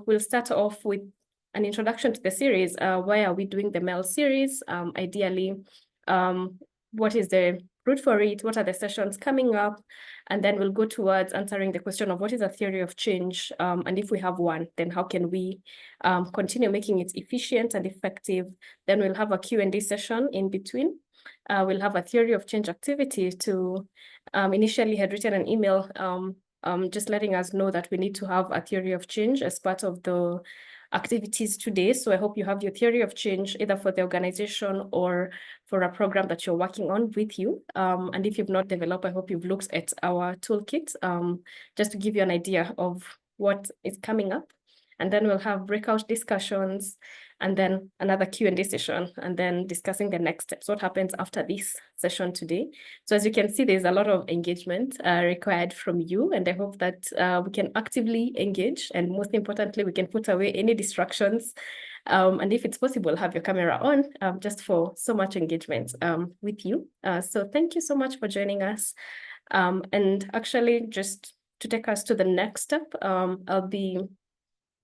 we'll start off with an introduction to the series. Why are we doing the MEL series? Ideally, what is the route for it? What are the sessions coming up? And then we'll go towards answering the question of what is a theory of change? And if we have one, then how can we continue making it efficient and effective? Then we'll have a Q&A session in between. We'll have a theory of change activity to initially had written an email just letting us know that we need to have a theory of change as part of the activities today. So I hope you have your theory of change either for the organization or for a program that you're working on with you. And if you've not developed, I hope you've looked at our toolkit just to give you an idea of what is coming up. And then we'll have breakout discussions and then another Q&A session, and then discussing the next steps, what happens after this session today. So as you can see, there's a lot of engagement required from you, and I hope that we can actively engage, and most importantly, we can put away any distractions. And if it's possible, have your camera on just for so much engagement with you. So thank you so much for joining us. And actually, just to take us to the next step, I'll be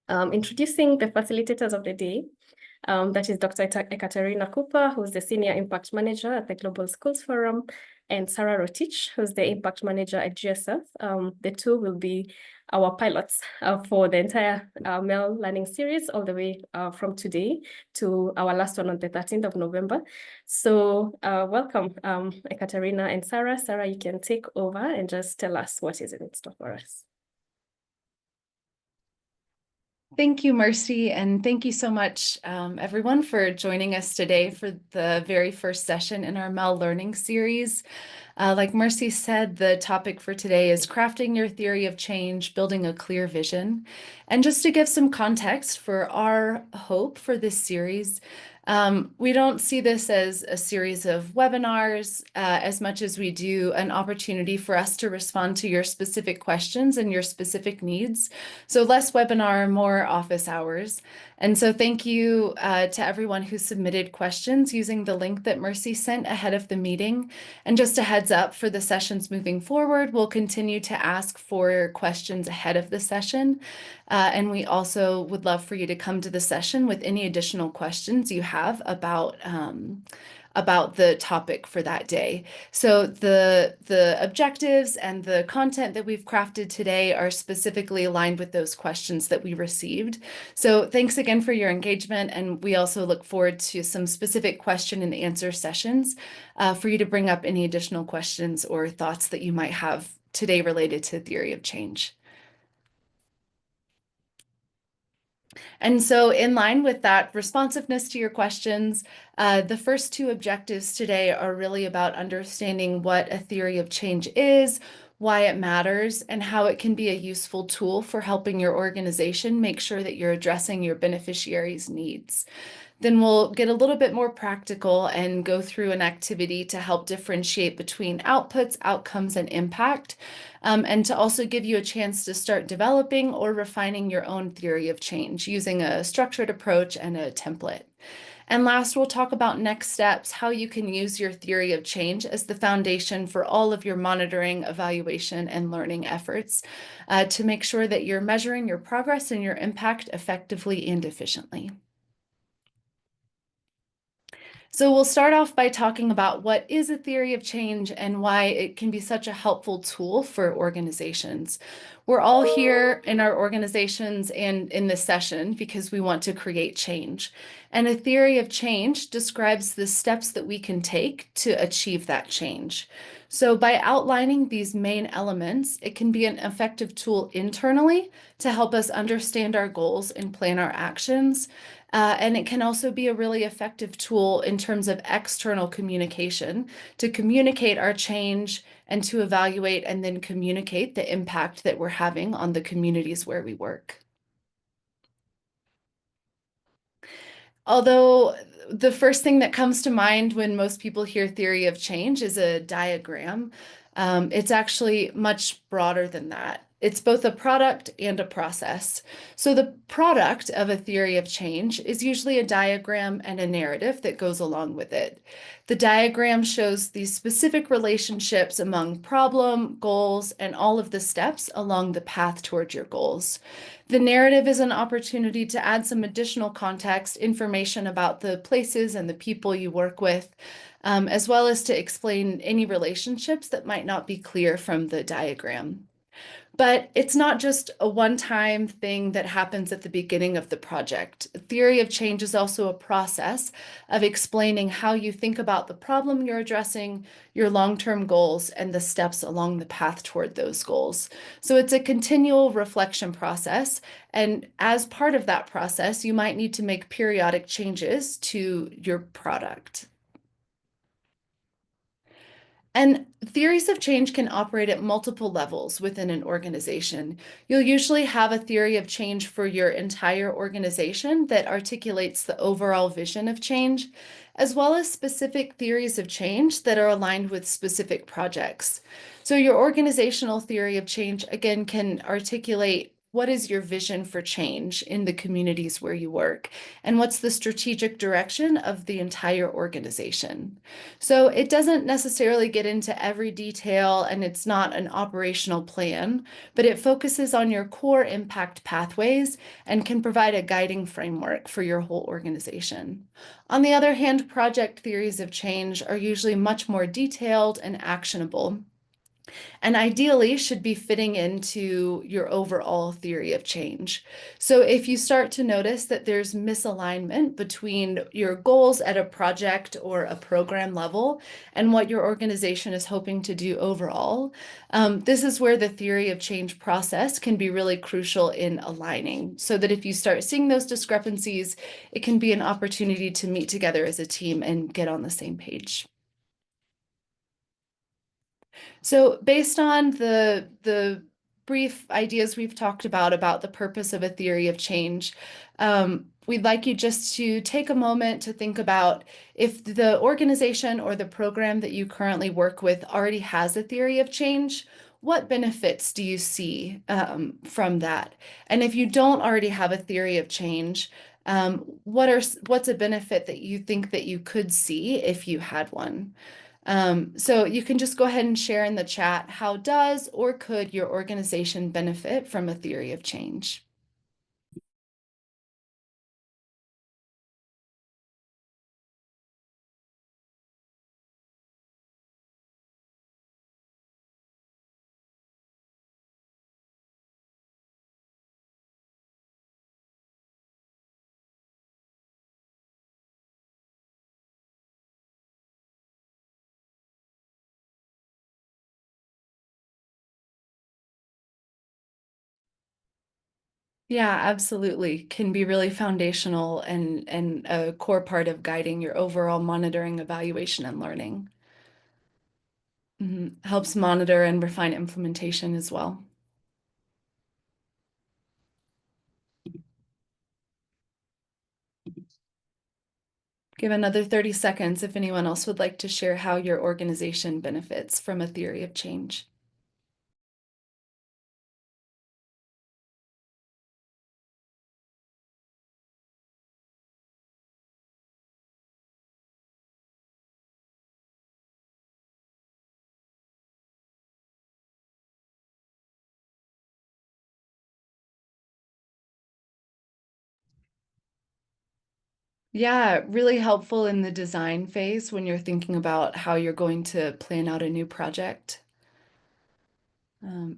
introducing the facilitators of the day. That is Dr. Ekaterina Cooper, who's the Senior Impact Manager at the Global Schools Forum, and Sarah Rotich, who's the Impact Manager at GSF. The two will be our pilots for the entire MEL learning series, all the way from today to our last one on the 13th of November. So welcome, Ekaterina and Sarah. Sarah, you can take over and just tell us what is in store for us. Thank you, Mercy, and thank you so much, everyone, for joining us today for the very first session in our MEL Learning series. Like Mercy said, the topic for today is crafting your theory of change, building a clear vision. And just to give some context for our hope for this series, we don't see this as a series of webinars as much as we do an opportunity for us to respond to your specific questions and your specific needs. So less webinar, more office hours. And so thank you to everyone who submitted questions using the link that Mercy sent ahead of the meeting. And just a heads up for the sessions moving forward, we'll continue to ask for questions ahead of the session. And we also would love for you to come to the session with any additional questions you have about the topic for that day. So the objectives and the content that we've crafted today are specifically aligned with those questions that we received. So thanks again for your engagement, and we also look forward to some specific question and answer sessions for you to bring up any additional questions or thoughts that you might have today related to theory of change. And so in line with that responsiveness to your questions, the first two objectives today are really about understanding what a theory of change is, why it matters, and how it can be a useful tool for helping your organization make sure that you're addressing your beneficiaries' needs. Then we'll get a little bit more practical and go through an activity to help differentiate between outputs, outcomes, and impact, and to also give you a chance to start developing or refining your own theory of change using a structured approach and a template. And last, we'll talk about next steps, how you can use your theory of change as the foundation for all of your monitoring, evaluation, and learning efforts to make sure that you're measuring your progress and your impact effectively and efficiently. So we'll start off by talking about what is a theory of change and why it can be such a helpful tool for organizations. We're all here in our organizations and in this session because we want to create change. And a theory of change describes the steps that we can take to achieve that change. So by outlining these main elements, it can be an effective tool internally to help us understand our goals and plan our actions. And it can also be a really effective tool in terms of external communication to communicate our change and to evaluate and then communicate the impact that we're having on the communities where we work. Although the first thing that comes to mind when most people hear theory of change is a diagram, it's actually much broader than that. It's both a product and a process. So the product of a theory of change is usually a diagram and a narrative that goes along with it. The diagram shows these specific relationships among problem, goals, and all of the steps along the path towards your goals. The narrative is an opportunity to add some additional context, information about the places and the people you work with, as well as to explain any relationships that might not be clear from the diagram. But it's not just a one-time thing that happens at the beginning of the project. Theory of change is also a process of explaining how you think about the problem you're addressing, your long-term goals, and the steps along the path toward those goals. So it's a continual reflection process. And as part of that process, you might need to make periodic changes to your product. And theories of change can operate at multiple levels within an organization. You'll usually have a theory of change for your entire organization that articulates the overall vision of change, as well as specific theories of change that are aligned with specific projects. So your organizational theory of change, again, can articulate what is your vision for change in the communities where you work, and what's the strategic direction of the entire organization. So it doesn't necessarily get into every detail, and it's not an operational plan, but it focuses on your core impact pathways and can provide a guiding framework for your whole organization. On the other hand, project theories of change are usually much more detailed and actionable, and ideally should be fitting into your overall theory of change. So if you start to notice that there's misalignment between your goals at a project or a program level and what your organization is hoping to do overall, this is where the theory of change process can be really crucial in aligning, so that if you start seeing those discrepancies, it can be an opportunity to meet together as a team and get on the same page. So based on the brief ideas we've talked about the purpose of a theory of change, we'd like you just to take a moment to think about if the organization or the program that you currently work with already has a theory of change, what benefits do you see from that? And if you don't already have a theory of change, what's a benefit that you think that you could see if you had one? So you can just go ahead and share in the chat, how does or could your organization benefit from a theory of change? Yeah, absolutely. Can be really foundational and a core part of guiding your overall monitoring, evaluation, and learning. Helps monitor and refine implementation as well. Give another 30 seconds if anyone else would like to share how your organization benefits from a theory of change. Yeah, really helpful in the design phase when you're thinking about how you're going to plan out a new project.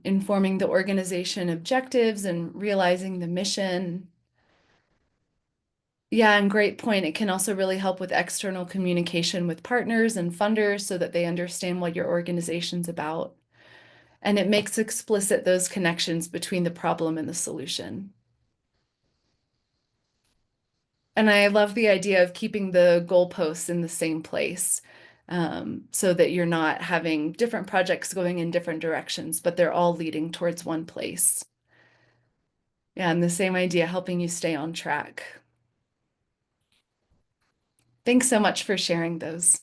Informing the organization objectives and realizing the mission. Yeah, and great point. It can also really help with external communication with partners and funders so that they understand what your organization's about. And it makes explicit those connections between the problem and the solution. And I love the idea of keeping the goalposts in the same place, so that you're not having different projects going in different directions, but they're all leading towards one place. Yeah, and the same idea, helping you stay on track. Thanks so much for sharing those.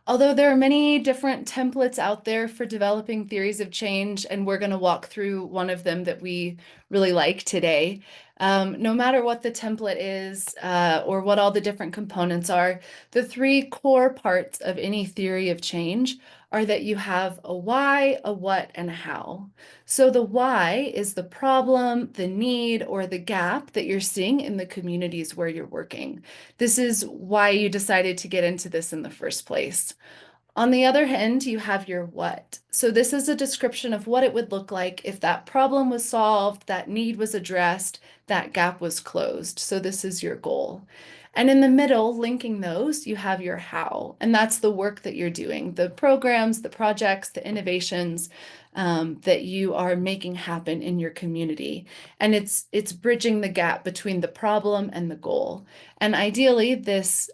Although there are many different templates out there for developing theories of change, and we're going to walk through one of them that we really like today. No matter what the template is or what all the different components are, the three core parts of any theory of change are that you have a why, a what, and a how. So the why is the problem, the need, or the gap that you're seeing in the communities where you're working. This is why you decided to get into this in the first place. On the other hand, you have your what. So this is a description of what it would look like if that problem was solved, that need was addressed, that gap was closed. So this is your goal. And in the middle, linking those, you have your how. And that's the work that you're doing, the programs, the projects, the innovations that you are making happen in your community. And it's bridging the gap between the problem and the goal. And ideally, this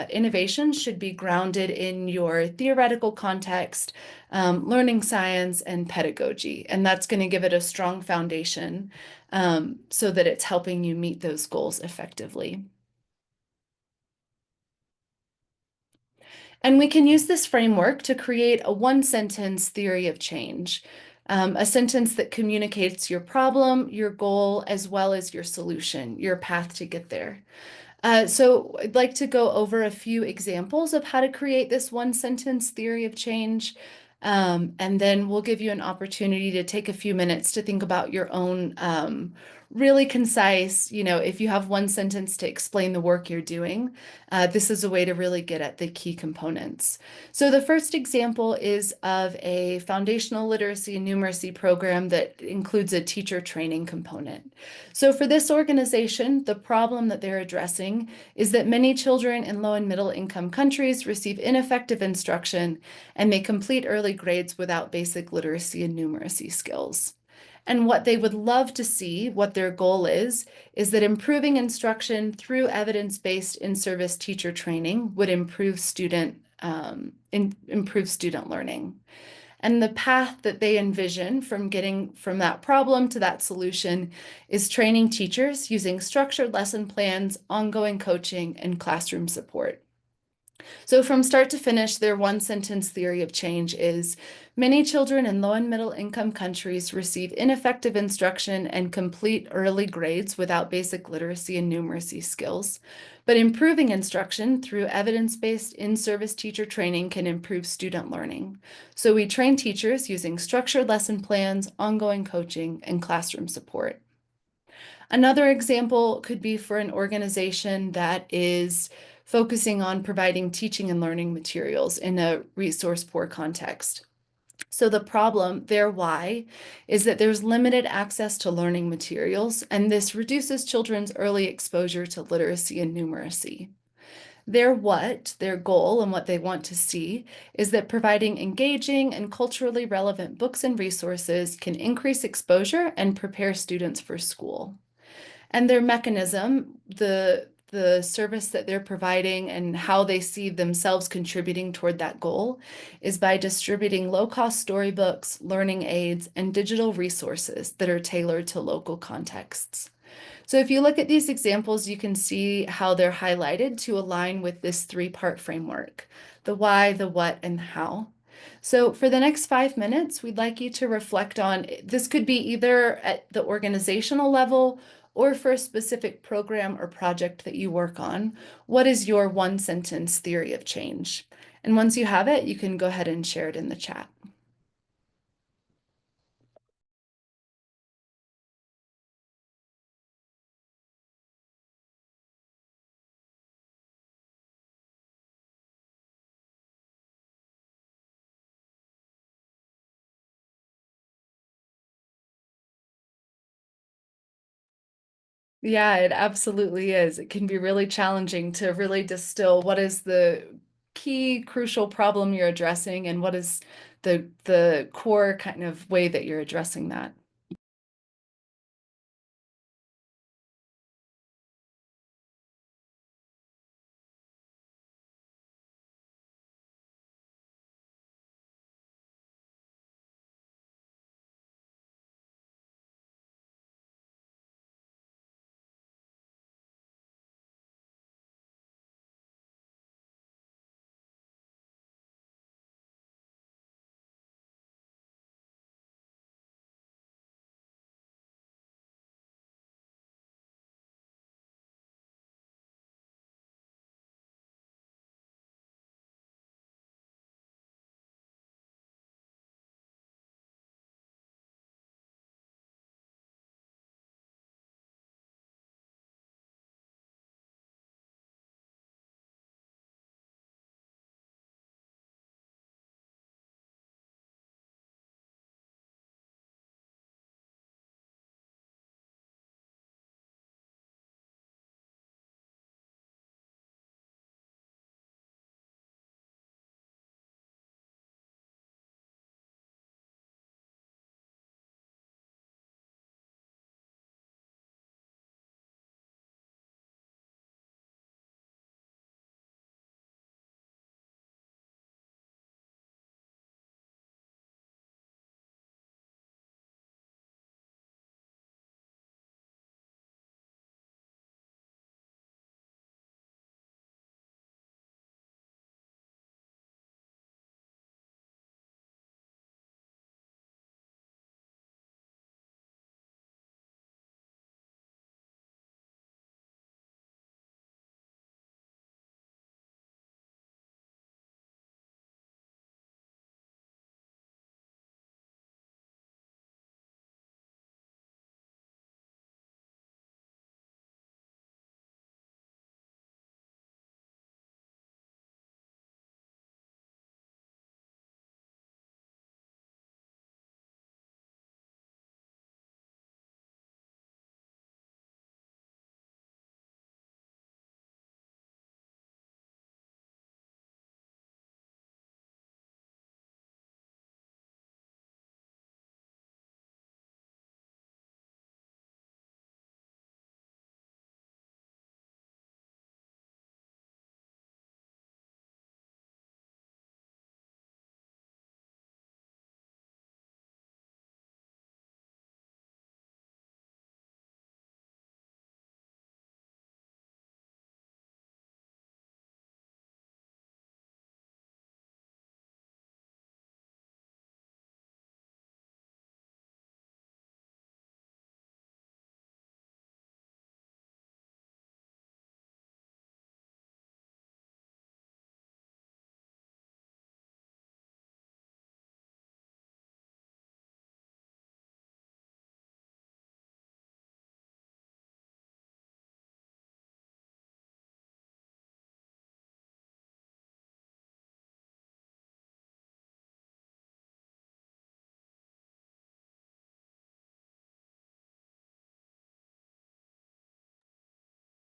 innovation should be grounded in your theoretical context, learning science, and pedagogy. And that's going to give it a strong foundation so that it's helping you meet those goals effectively. And we can use this framework to create a one-sentence theory of change, a sentence that communicates your problem, your goal, as well as your solution, your path to get there. So I'd like to go over a few examples of how to create this one sentence theory of change. And then we'll give you an opportunity to take a few minutes to think about your own really concise, if you have one sentence to explain the work you're doing, this is a way to really get at the key components. So the first example is of a foundational literacy and numeracy program that includes a teacher training component. So for this organization, the problem that they're addressing is that many children in low and middle income countries receive ineffective instruction and they complete early grades without basic literacy and numeracy skills. And what they would love to see, what their goal is that improving instruction through evidence-based in-service teacher training would improve student learning. And the path that they envision from getting from that problem to that solution is training teachers using structured lesson plans, ongoing coaching, and classroom support. So from start to finish, their one-sentence theory of change is many children in low and middle income countries receive ineffective instruction and complete early grades without basic literacy and numeracy skills. But improving instruction through evidence-based in-service teacher training can improve student learning. So we train teachers using structured lesson plans, ongoing coaching, and classroom support. Another example could be for an organization that is focusing on providing teaching and learning materials in a resource-poor context. So the problem, their why, is that there's limited access to learning materials, and this reduces children's early exposure to literacy and numeracy. Their what, their goal, and what they want to see is that providing engaging and culturally relevant books and resources can increase exposure and prepare students for school. And their mechanism, the service that they're providing and how they see themselves contributing toward that goal is by distributing low-cost storybooks, learning aids, and digital resources that are tailored to local contexts. So if you look at these examples, you can see how they're highlighted to align with this three-part framework, the why, the what, and the how. So for the next 5 minutes, we'd like you to reflect on, this could be either at the organizational level or for a specific program or project that you work on. What is your one sentence theory of change? And once you have it, you can go ahead and share it in the chat. Yeah, it absolutely is. It can be really challenging to really distill what is the key crucial problem you're addressing and what is the core kind of way that you're addressing that.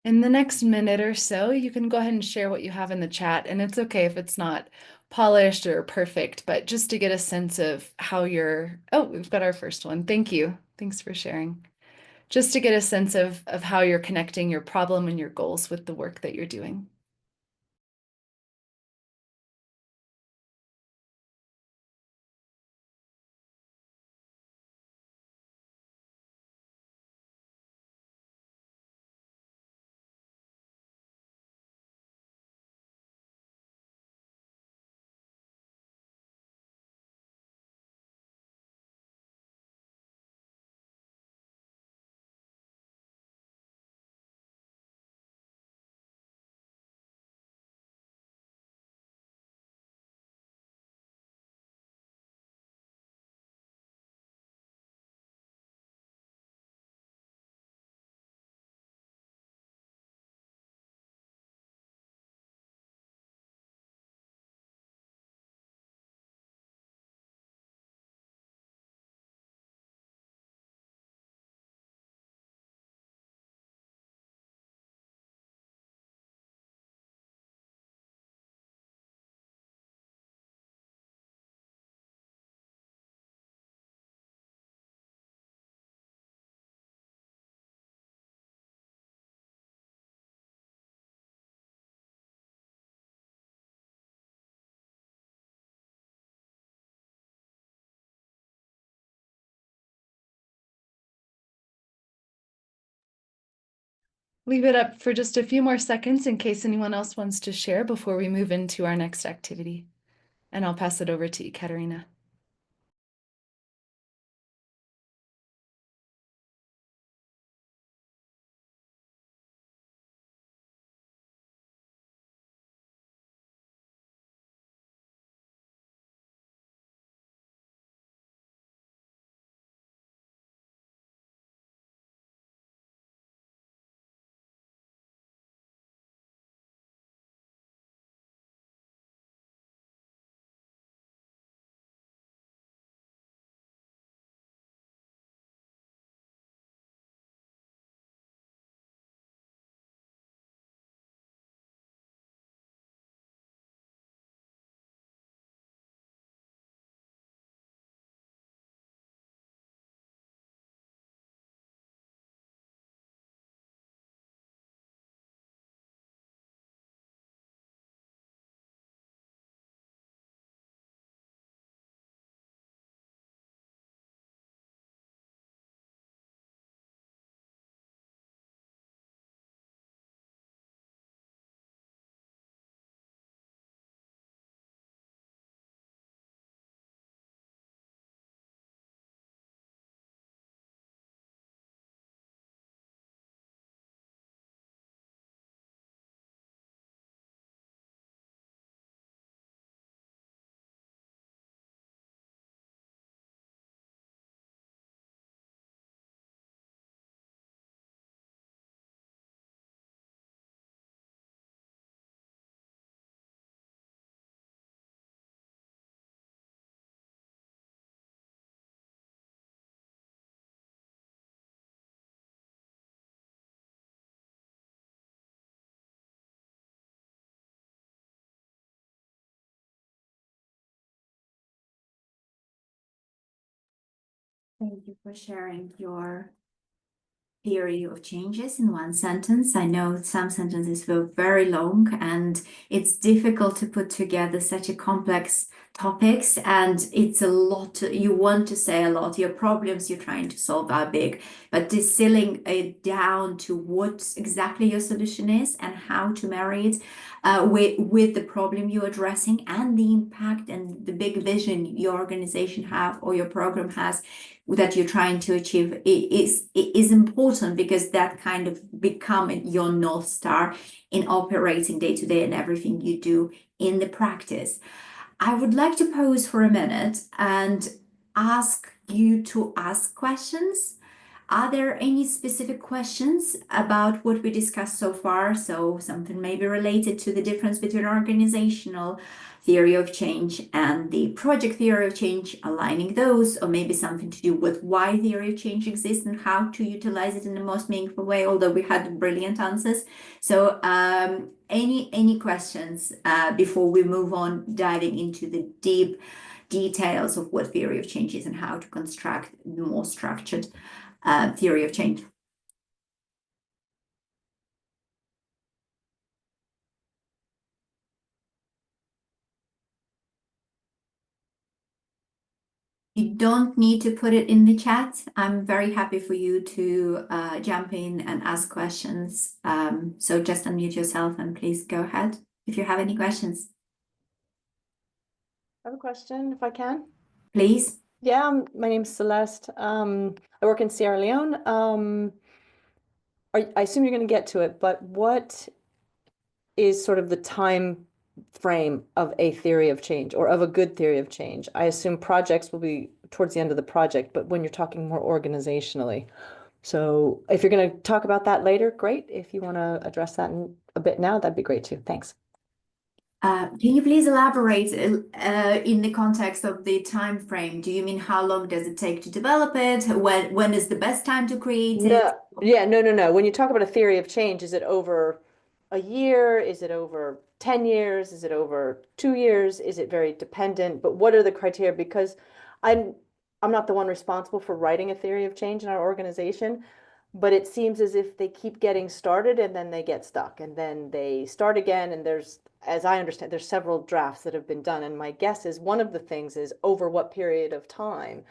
In the next minute or so, you can go ahead and share what you have in the chat. And it's okay if it's not polished or perfect, but just to get a sense of how you're, oh, we've got our first one. Thank you. Thanks for sharing. Just to get a sense of how you're connecting your problem and your goals with the work that you're doing. Leave it up for just a few more seconds in case anyone else wants to share before we move into our next activity. And I'll pass it over to Ekaterina. Thank you for sharing your theory of changes in one sentence. I know some sentences were very long and it's difficult to put together such a complex topics, and it's a lot you want to say a lot. Your problems you're trying to solve are big, but distilling it down to what exactly your solution is and how to marry it with the problem you're addressing and the impact and the big vision your organization have or your program has that you're trying to achieve is important, because that kind of become your North Star in operating day to day and everything you do in the practice. I would like to pause for a minute and ask you to ask questions. Are there any specific questions about what we discussed so far? So something maybe related to the difference between organizational theory of change and the project theory of change, aligning those, or maybe something to do with why theory of change exists and how to utilize it in the most meaningful way, although we had brilliant answers. So any questions before we move on, diving into the deep details of what theory of change is and how to construct the more structured theory of change? You don't need to put it in the chat. I'm very happy for you to jump in and ask questions. So just unmute yourself and please go ahead if you have any questions. I have a question, if I can. Please. Yeah, my name's Celeste. I work in Sierra Leone. I assume you're going to get to it, but what is sort of the time frame of a theory of change or of a good theory of change? I assume projects will be towards the end of the project, but when you're talking more organizationally. So if you're going to talk about that later, great. If you want to address that in a bit now, that'd be great too. Thanks. Can you please elaborate in the context of the time frame? Do you mean how long does it take to develop it? When is the best time to create it? No. When you talk about a theory of change, is it over a year? Is it over 10 years? Is it over 2 years? Is it very dependent? But what are the criteria? Because I'm not the one responsible for writing a theory of change in our organization, but it seems as if they keep getting started and then they get stuck and then they start again. And there's, as I understand, there's several drafts that have been done. And my guess is one of the things is over what period of time,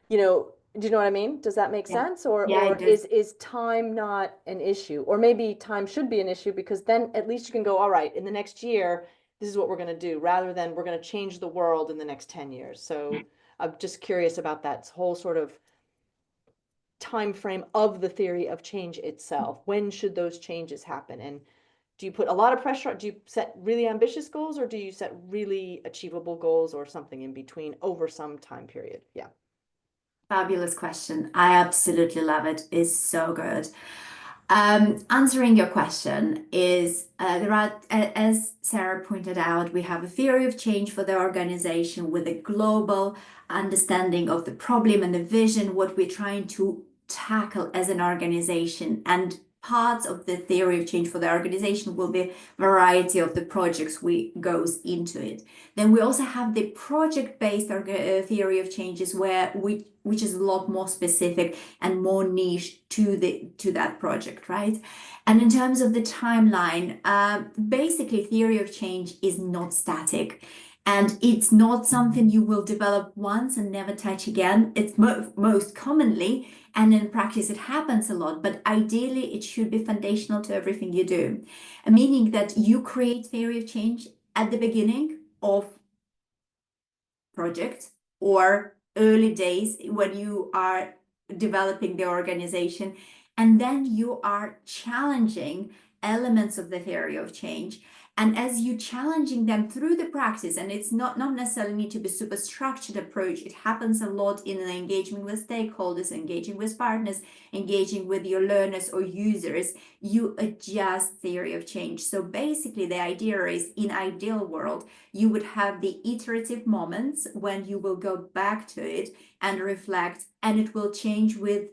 do you know what I mean? Does that make sense? Or is time not an issue? Or maybe time should be an issue because then at least you can go, all right, in the next year, this is what we're going to do, rather than we're going to change the world in the next 10 years. So I'm just curious about that whole sort of time frame of the theory of change itself. When should those changes happen? And do you put a lot of pressure? Do you set really ambitious goals or do you set really achievable goals or something in between over some time period? Yeah. Fabulous question. I absolutely love it. It's so good. Answering your question is there are, as Sarah pointed out, we have a theory of change for the organization with a global understanding of the problem and the vision, what we're trying to tackle as an organization. And parts of the theory of change for the organization will be variety of the projects we goes into it. Then we also have the project-based theory of changes which is a lot more specific and more niche to that project, right? And in terms of the timeline, basically theory of change is not static. And it's not something you will develop once and never touch again. It's most commonly, and in practice it happens a lot, but ideally it should be foundational to everything you do. Meaning that you create theory of change at the beginning of project or early days when you are developing the organization, and then you are challenging elements of the theory of change. And as you challenging them through the practice, and it's not necessarily need to be super structured approach, it happens a lot in the engagement with stakeholders, engaging with partners, engaging with your learners or users, you adjust theory of change. So basically the idea is, in ideal world, you would have the iterative moments when you will go back to it and reflect, and it will change with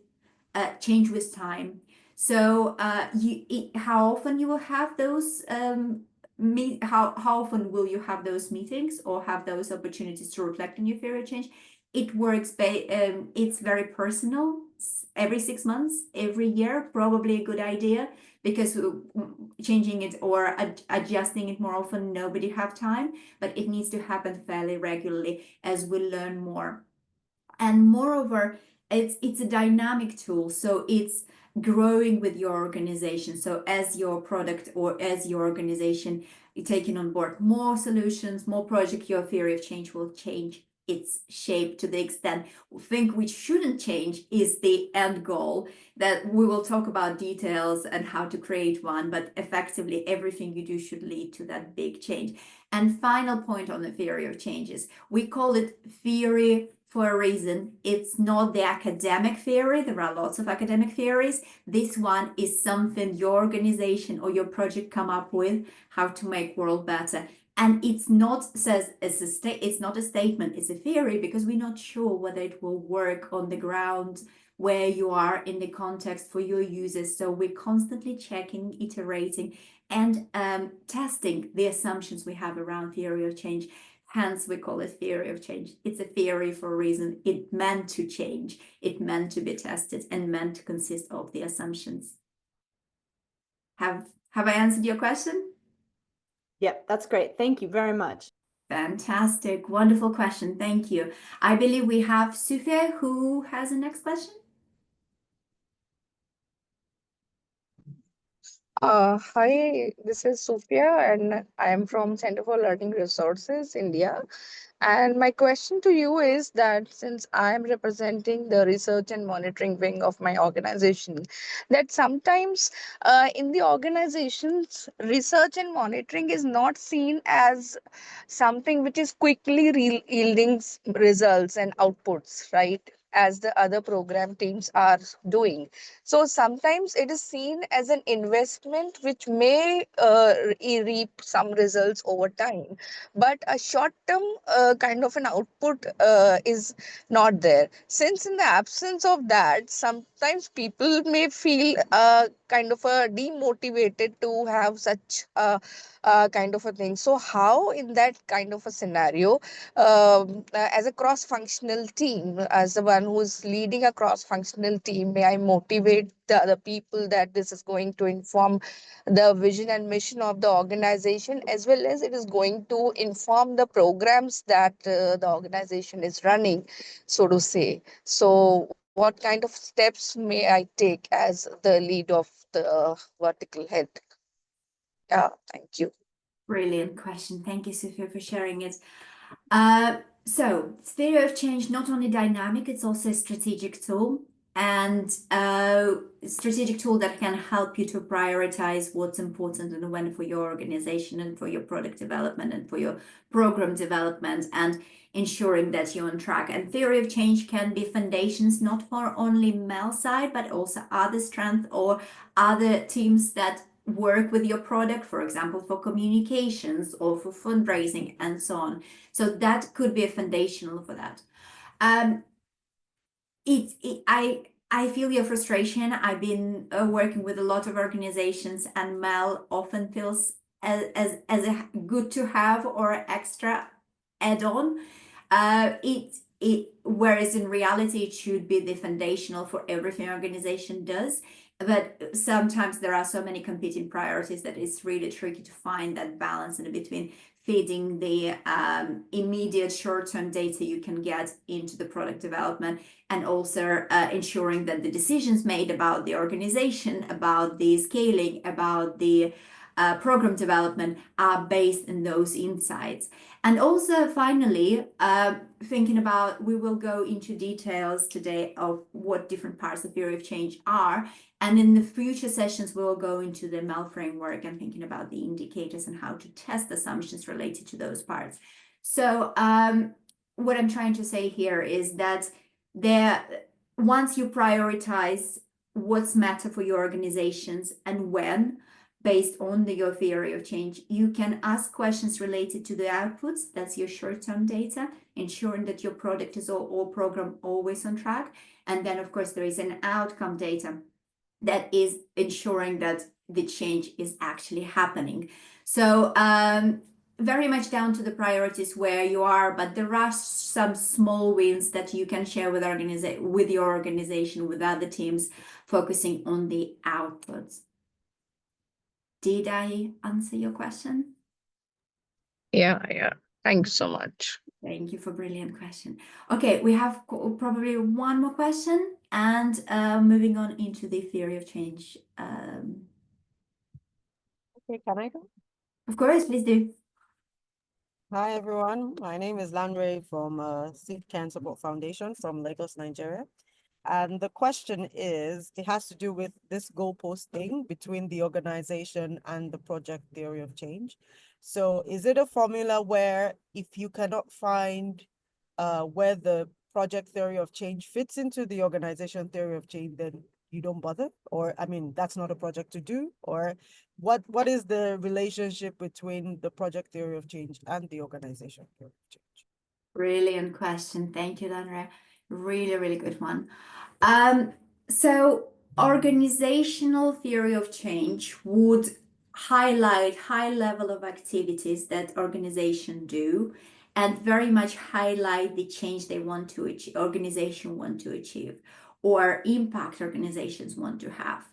time. So how often you will have those how often will you have those meetings or have those opportunities to reflect on your theory of change? It works it's very personal. Every 6 months, every year, probably a good idea, because changing it or adjusting it more often, nobody have time, but it needs to happen fairly regularly as we learn more. And moreover, it's a dynamic tool, so it's growing with your organization. So as your product or as your organization, you're taking on board more solutions, more projects, your theory of change will change its shape to the extent we think we shouldn't change is the end goal, that we will talk about details and how to create one, but effectively everything you do should lead to that big change. And final point on the theory of changes, we call it theory for a reason. It's not the academic theory. There are lots of academic theories. This one is something your organization or your project come up with, how to make world better. And it's not it's not a statement, it's a theory, because we're not sure whether it will work on the ground where you are in the context for your users. So we're constantly checking, iterating, and testing the assumptions we have around theory of change. Hence, we call it theory of change. It's a theory for a reason. It meant to change. It meant to be tested and meant to consist of the assumptions. Have I answered your question? Yep, that's great. Thank you very much. Fantastic. Wonderful question. Thank you. I believe we have Sufia who has the next question. Hi, this is Sophia, and I am from Center for Learning Resources, India. And my question to you is that since I am representing the research and monitoring wing of my organization, that sometimes in the organizations, research and monitoring is not seen as something which is quickly yielding results and outputs, right? As the other program teams are doing. So sometimes it is seen as an investment which may reap some results over time, but a short term kind of an output is not there. Since in the absence of that, sometimes people may feel kind of demotivated to have such kind of a thing. So how in that kind of a scenario, as a cross functional team, as the one who's leading a cross functional team, may I motivate the other people that this is going to inform the vision and mission of the organization, as well as it is going to inform the programs that the organization is running, so to say. So what kind of steps may I take as the lead of the vertical head? Yeah, thank you. Brilliant question. Thank you, Sophia, for sharing it. So theory of change, not only dynamic, it's also a strategic tool, and strategic tool that can help you to prioritize what's important and when for your organization and for your product development and for your program development, and ensuring that you're on track. And theory of change can be foundations not for only MEL side, but also other strengths or other teams that work with your product, for example, for communications or for fundraising and so on. So that could be a foundational for that. I feel your frustration. I've been working with a lot of organizations, and MEL often feels as a good to have or extra add-on. Whereas in reality, it should be the foundational for everything organization does. But sometimes there are so many competing priorities that it's really tricky to find that balance in between feeding the immediate short-term data you can get into the product development, and also ensuring that the decisions made about the organization, about the scaling, about the program development are based in those insights. And also finally, thinking about, we will go into details today of what different parts of theory of change are. And in the future sessions, we will go into the MEL framework and thinking about the indicators and how to test assumptions related to those parts. So what I'm trying to say here is that once you prioritize what's matter for your organizations and when, based on your theory of change, you can ask questions related to the outputs. That's your short-term data, ensuring that your product is or program always on track. And then, of course, there is an outcome data that is ensuring that the change is actually happening. So very much down to the priorities where you are, but there are some small wins that you can share with your organization, with other teams, focusing on the outputs. Did I answer your question? Yeah. Thank you so much. Thank you for brilliant question. Okay, we have probably one more question, and moving on into the theory of change. Okay, can I go? Of course, please do. Hi, everyone. My name is Lanre from Seed Can Support Foundation from Lagos, Nigeria. And the question is, it has to do with this goalposting between the organization and the project theory of change. So is it a formula where if you cannot find where the project theory of change fits into the organization theory of change, then you don't bother? Or, I mean, that's not a project to do? Or what is the relationship between the project theory of change and the organization theory of change? Brilliant question. Thank you, Landra. Really, really good one. So organizational theory of change would highlight high level of activities that organization do and very much highlight the change they want to achieve, organization want to achieve, or impact organizations want to have.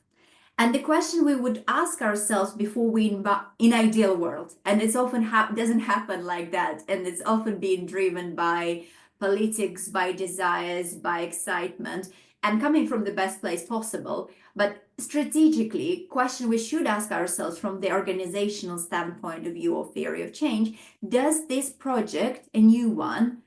And the question we would ask ourselves before we in ideal world, and it's often doesn't happen like that, and it's often being driven by politics, by desires, by excitement, and coming from the best place possible. But strategically, question we should ask ourselves from the organizational standpoint of view or theory of change: does this project, a new one,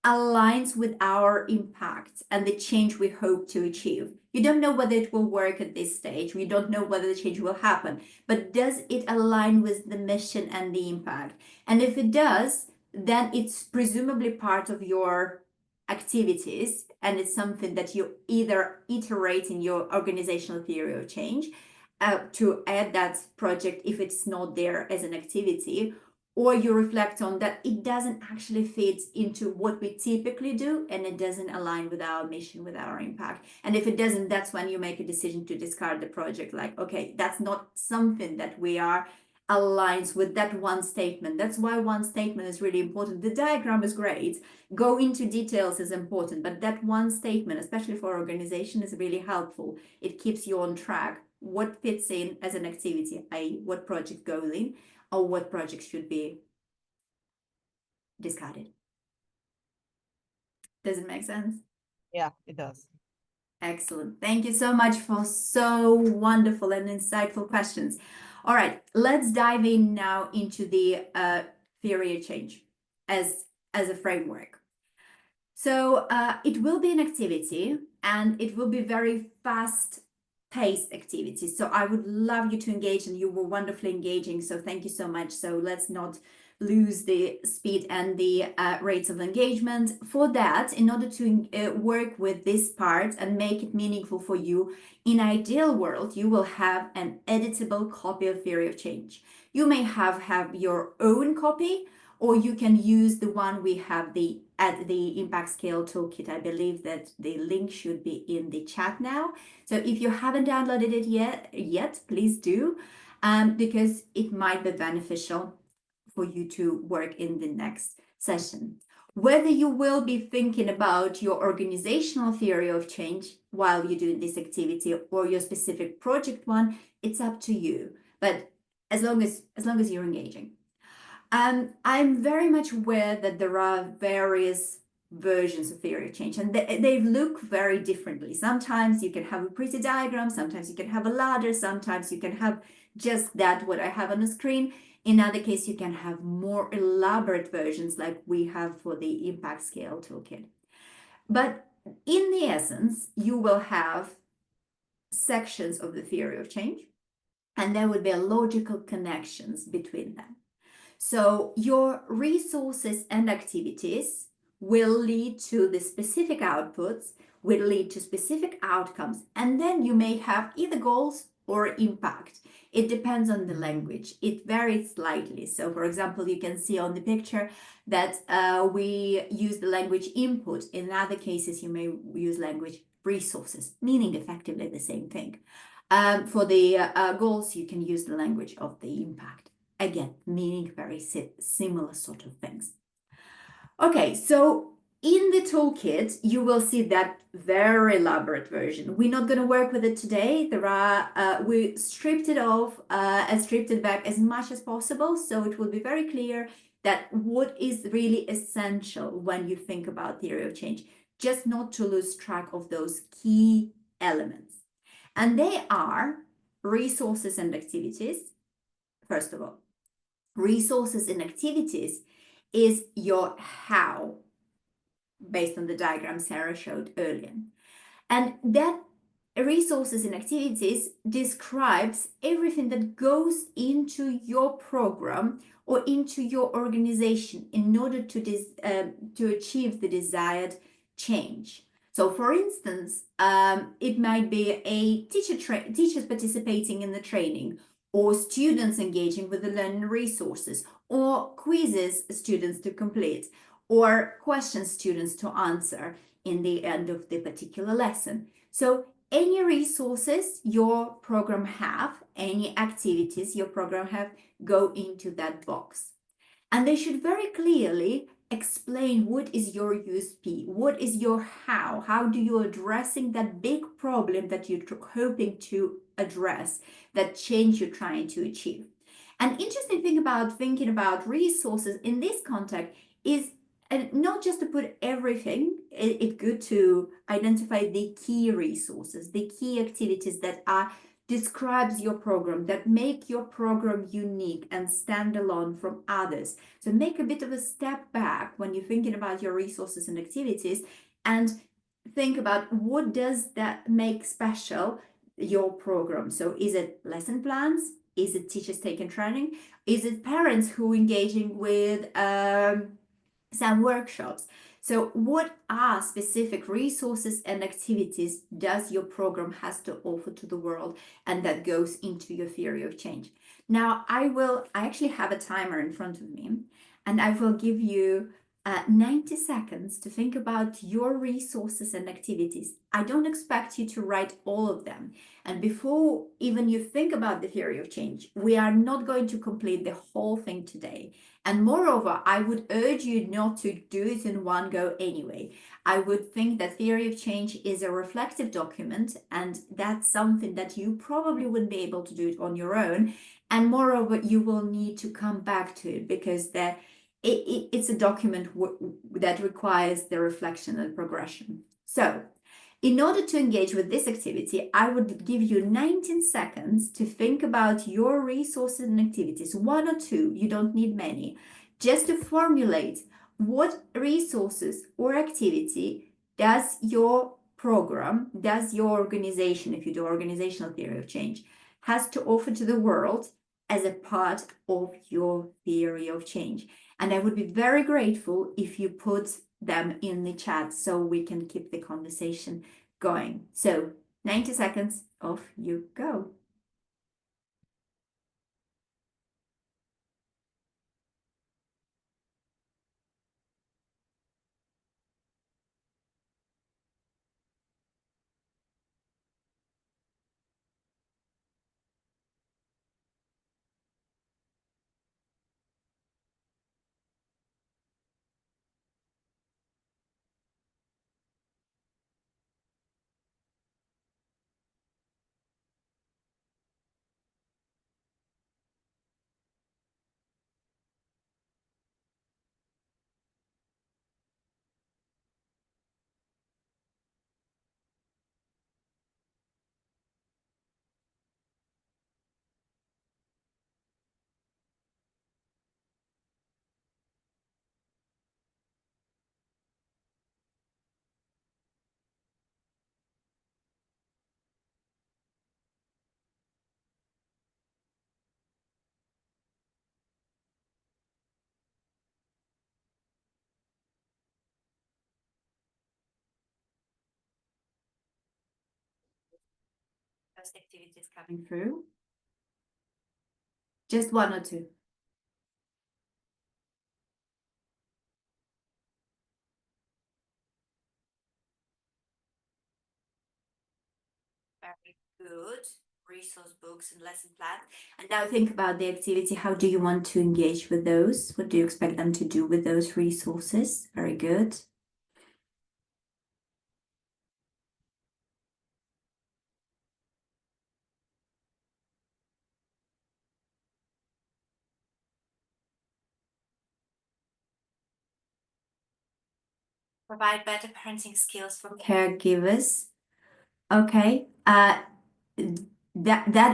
aligns with our impact and the change we hope to achieve? You don't know whether it will work at this stage. We don't know whether the change will happen, but does it align with the mission and the impact? And if it does, then it's presumably part of your activities, and it's something that you either iterate in your organizational theory of change to add that project if it's not there as an activity, or you reflect on that it doesn't actually fit into what we typically do and it doesn't align with our mission, with our impact. And if it doesn't, that's when you make a decision to discard the project. Like, okay, that's not something that we are aligns with that one statement. That's why one statement is really important. The diagram is great. Go into details is important, but that one statement, especially for organization, is really helpful. It keeps you on track. What fits in as an activity, i.e. what project goes in, or what projects should be discarded. Does it make sense? Yeah, it does. Excellent. Thank you so much for so wonderful and insightful questions. All right, let's dive in now into the theory of change as a framework. So it will be an activity, and it will be very fast-paced activity. So I would love you to engage, and you were wonderfully engaging. So thank you so much. So let's not lose the speed and the rates of engagement. For that, in order to work with this part and make it meaningful for you, in ideal world, you will have an editable copy of theory of change. You may have your own copy, or you can use the one we have at the Impact Scale Toolkit. I believe that the link should be in the chat now. So if you haven't downloaded it yet, please do, because it might be beneficial for you to work in the next session. Whether you will be thinking about your organizational theory of change while you're doing this activity or your specific project one, it's up to you. But as long as you're engaging. I'm very much aware that there are various versions of theory of change, and they look very differently. Sometimes you can have a pretty diagram, sometimes you can have a ladder, sometimes you can have just that, what I have on the screen. In other cases, you can have more elaborate versions like we have for the Impact Scale Toolkit. But in the essence, you will have sections of the theory of change, and there would be logical connections between them. So your resources and activities will lead to the specific outputs, will lead to specific outcomes, and then you may have either goals or impact. It depends on the language. It varies slightly. So for example, you can see on the picture that we use the language input. In other cases, you may use language resources, meaning effectively the same thing. For the goals, you can use the language of the impact. Again, meaning very similar sort of things. Okay, so in the toolkit, you will see that very elaborate version. We're not going to work with it today. We stripped it off and stripped it back as much as possible. So it will be very clear that what is really essential when you think about theory of change, just not to lose track of those key elements. And they are resources and activities, first of all. Resources and activities is your how, based on the diagram Sarah showed earlier. And that resources and activities describes everything that goes into your program or into your organization in order to achieve the desired change. So for instance, it might be a teachers participating in the training, or students engaging with the learning resources, or quizzes students to complete, or questions students to answer in the end of the particular lesson. So any resources your program have, any activities your program have, go into that box. And they should very clearly explain what is your USP, what is your how do you addressing that big problem that you're hoping to address, that change you're trying to achieve. An interesting thing about thinking about resources in this context is not just to put everything, it's good to identify the key resources, the key activities that are describes your program, that make your program unique and stand alone from others. So make a bit of a step back when you're thinking about your resources and activities, and think about what does that make special your program. So is it lesson plans? Is it teachers taking training? Is it parents who engaging with some workshops? So what are specific resources and activities does your program has to offer to the world, and that goes into your theory of change? Now I actually have a timer in front of me, and I will give you 90 seconds to think about your resources and activities. I don't expect you to write all of them. And before even you think about the theory of change, we are not going to complete the whole thing today. And moreover, I would urge you not to do it in one go anyway. I would think that theory of change is a reflective document, and that's something that you probably wouldn't be able to do it on your own. And moreover, you will need to come back to it, because it's a document that requires the reflection and progression. So in order to engage with this activity, I would give you 19 seconds to think about your resources and activities, one or two, you don't need many, just to formulate what resources or activity does your program, does your organization, if you do organizational theory of change, has to offer to the world as a part of your theory of change. And I would be very grateful if you put them in the chat so we can keep the conversation going. So 90 seconds, off you go. First activities coming through. Just one or two. Very good. Resource books and lesson plans. And now think about the activity. How do you want to engage with those? What do you expect them to do with those resources? Very good. Provide better parenting skills for caregivers. Okay. That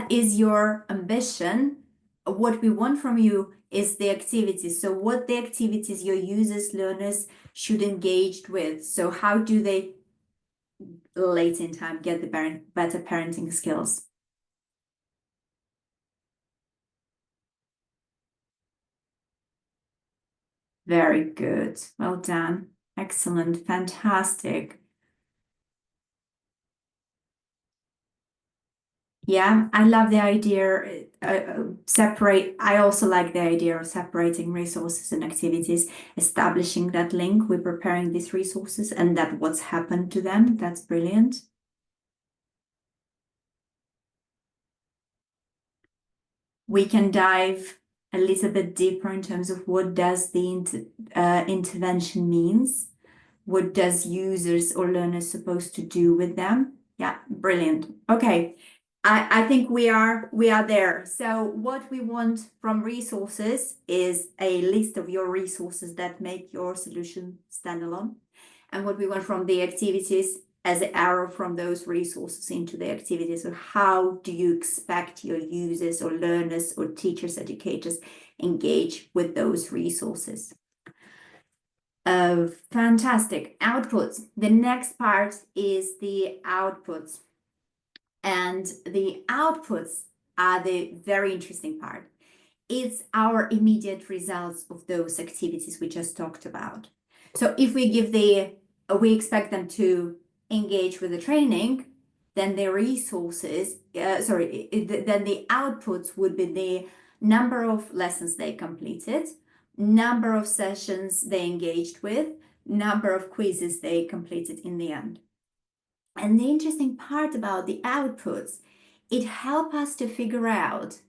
is your ambition. What we want from you is the activities. So what the activities your users, learners should engage with. So how do they late in time get the better parenting skills? Very good. Well done. Excellent, fantastic. Yeah, I love the idea I also like the idea of separating resources and activities, establishing that link. We're preparing these resources and that what's happened to them. That's brilliant. We can dive a little bit deeper in terms of what does the intervention means. What does users or learners supposed to do with them? Yeah, brilliant. Okay. I think we are there. So what we want from resources is a list of your resources that make your solution standalone. And what we want from the activities as an arrow from those resources into the activities. So how do you expect your users or learners or teachers, educators engage with those resources? Fantastic. Outputs. The next part is the outputs. And the outputs are the very interesting part. It's our immediate results of those activities we just talked about. So if we give we expect them to engage with the training, then the resources, then the outputs would be the number of lessons they completed, number of sessions they engaged with, number of quizzes they completed in the end. And the interesting part about the outputs, it helps us to figure out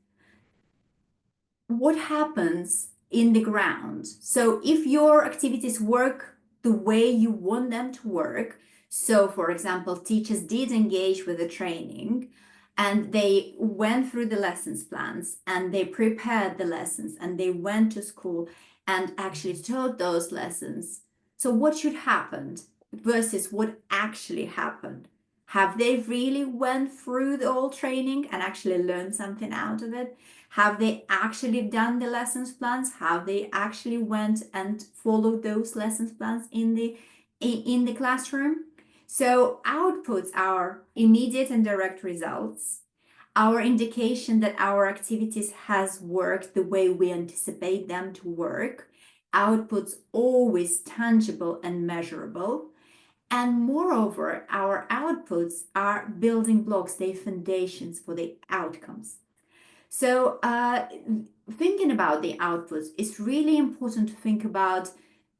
what happens in the ground. So if your activities work the way you want them to work, so for example, teachers did engage with the training and they went through the lessons plans and they prepared the lessons and they went to school and actually taught those lessons. So what should happen versus what actually happened? Have they really went through the whole training and actually learned something out of it? Have they actually done the lessons plans? Have they actually went and followed those lessons plans in the classroom? So outputs are immediate and direct results, our indication that our activities has worked the way we anticipate them to work. Outputs always tangible and measurable. And moreover, our outputs are building blocks, they're foundations for the outcomes. So thinking about the outputs, it's really important to think about,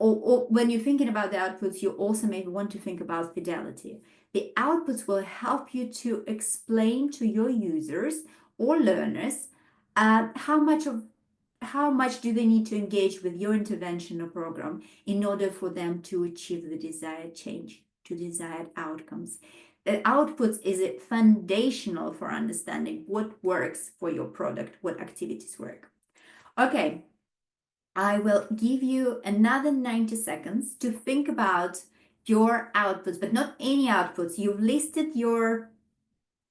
or when you're thinking about the outputs, you also maybe want to think about fidelity. The outputs will help you to explain to your users or learners how much do they need to engage with your intervention or program in order for them to achieve the desired change, to desired outcomes. The outputs is it foundational for understanding what works for your product, what activities work. Okay, I will give you another 90 seconds to think about your outputs, but not any outputs. You've listed your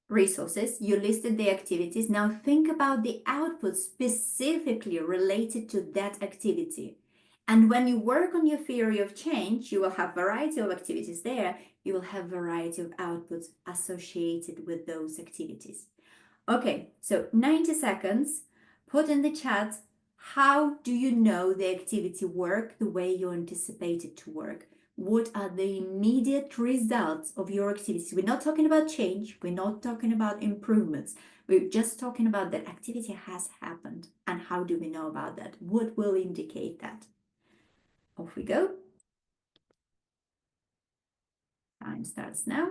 resources, you listed the activities. Now think about the outputs specifically related to that activity. And when you work on your theory of change, you will have variety of activities there. You will have variety of outputs associated with those activities. Okay, so 90 seconds. Put in the chat, how do you know the activity worked the way you anticipate it to work? What are the immediate results of your activities? We're not talking about change. We're not talking about improvements. We're just talking about that activity has happened. And how do we know about that? What will indicate that? Off we go. Time starts now.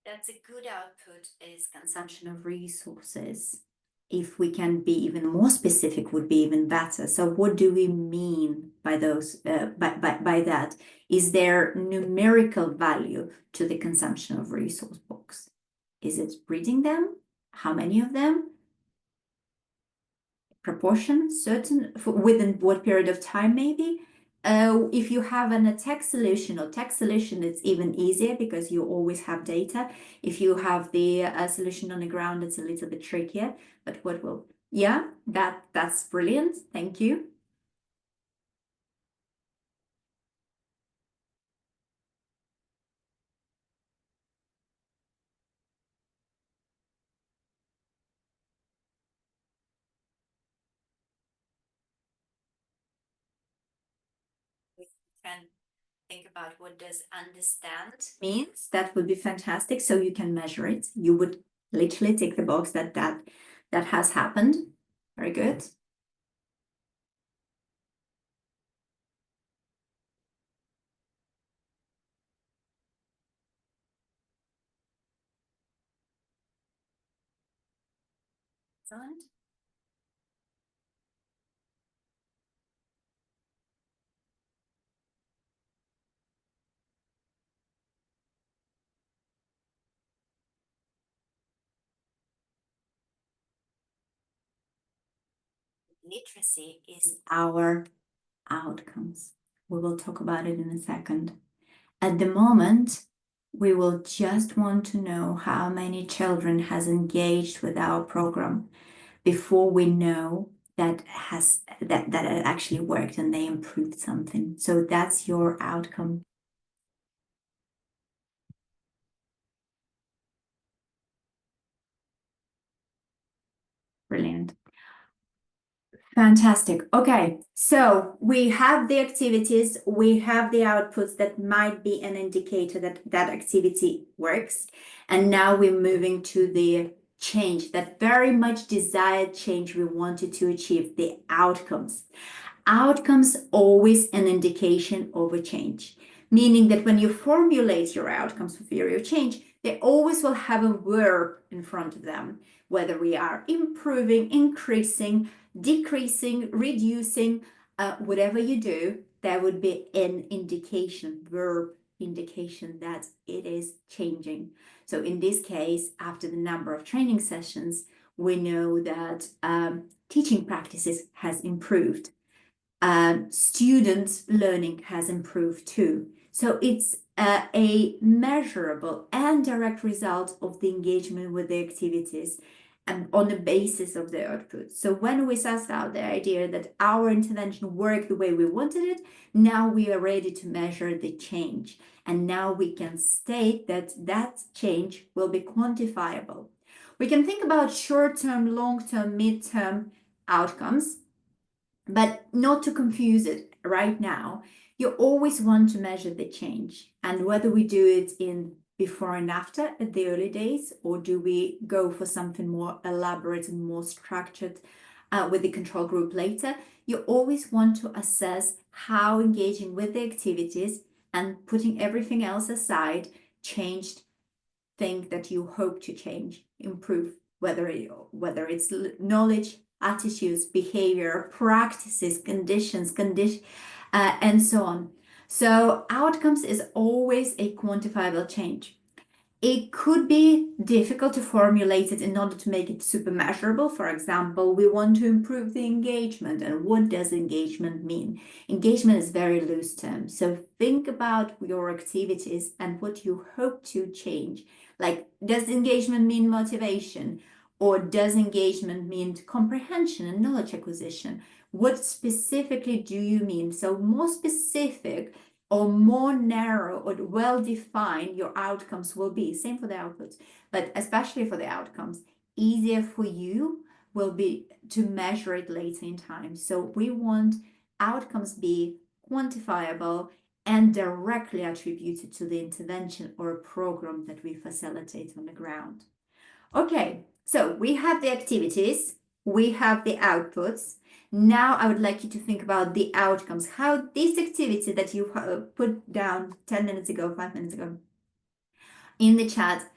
That's a good output is consumption of resources. If we can be even more specific, would be even better. So what do we mean by those by that? Is there numerical value to the consumption of resource books? Is it reading them? How many of them? Proportion, certain, within what period of time maybe? If you have a text solution or text solution, it's even easier because you always have data. If you have the solution on the ground, it's a little bit trickier. But what will, yeah, that's brilliant. Thank you. can think about what does understand means, that would be fantastic. So you can measure it. You would literally tick the box that has happened. Very good. Excellent. Literacy is our outcomes. We will talk about it in a second. At the moment, we will just want to know how many children has engaged with our program before we know that it actually worked and they improved something. So that's your outcome. Brilliant. Fantastic. Okay, so we have the activities, we have the outputs that might be an indicator that that activity works. And now we're moving to the change, that very much desired change we wanted to achieve, the outcomes. Outcomes always an indication of a change, meaning that when you formulate your outcomes for theory of change, they always will have a verb in front of them, whether we are improving, increasing, decreasing, reducing, whatever you do, there would be an indication, verb indication that it is changing. So in this case, after the number of training sessions, we know that teaching practices has improved. Students' learning has improved too. So it's a measurable and direct result of the engagement with the activities and on the basis of the output. So when we sussed out the idea that our intervention worked the way we wanted it, now we are ready to measure the change. And now we can state that that change will be quantifiable. We can think about short-term, long-term, mid-term outcomes, but not to confuse it right now. You always want to measure the change, and whether we do it in before and after at the early days, or do we go for something more elaborate and more structured with the control group later, you always want to assess how engaging with the activities and putting everything else aside changed things that you hope to change, improve, whether it's knowledge, attitudes, behavior, practices, conditions, and so on. So outcomes is always a quantifiable change. It could be difficult to formulate it in order to make it super measurable. For example, we want to improve the engagement. And what does engagement mean? Engagement is a very loose term. So think about your activities and what you hope to change. Like, does engagement mean motivation? Or does engagement mean comprehension and knowledge acquisition? What specifically do you mean? So more specific or more narrow or well-defined your outcomes will be. Same for the outputs, but especially for the outcomes, easier for you will be to measure it later in time. So we want outcomes be quantifiable and directly attributed to the intervention or program that we facilitate on the ground. Okay, so we have the activities, we have the outputs. Now I would like you to think about the outcomes, how this activity that you put down 10 minutes ago, 5 minutes ago in the chat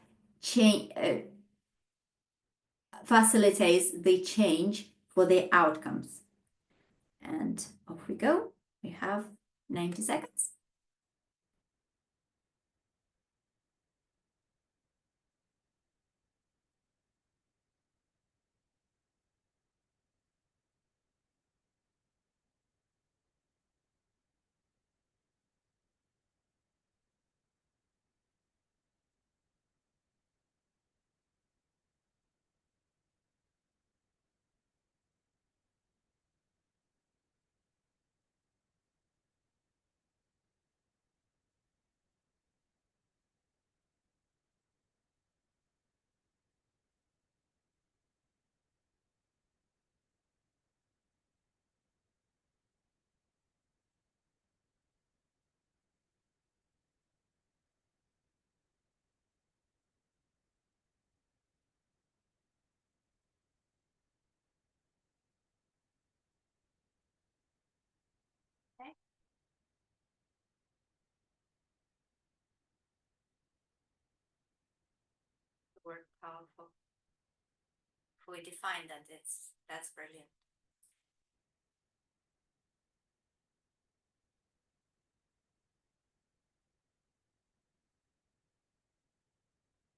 facilitates the change for the outcomes. And off we go. We have 90 seconds. word powerful. If we define that, that's brilliant.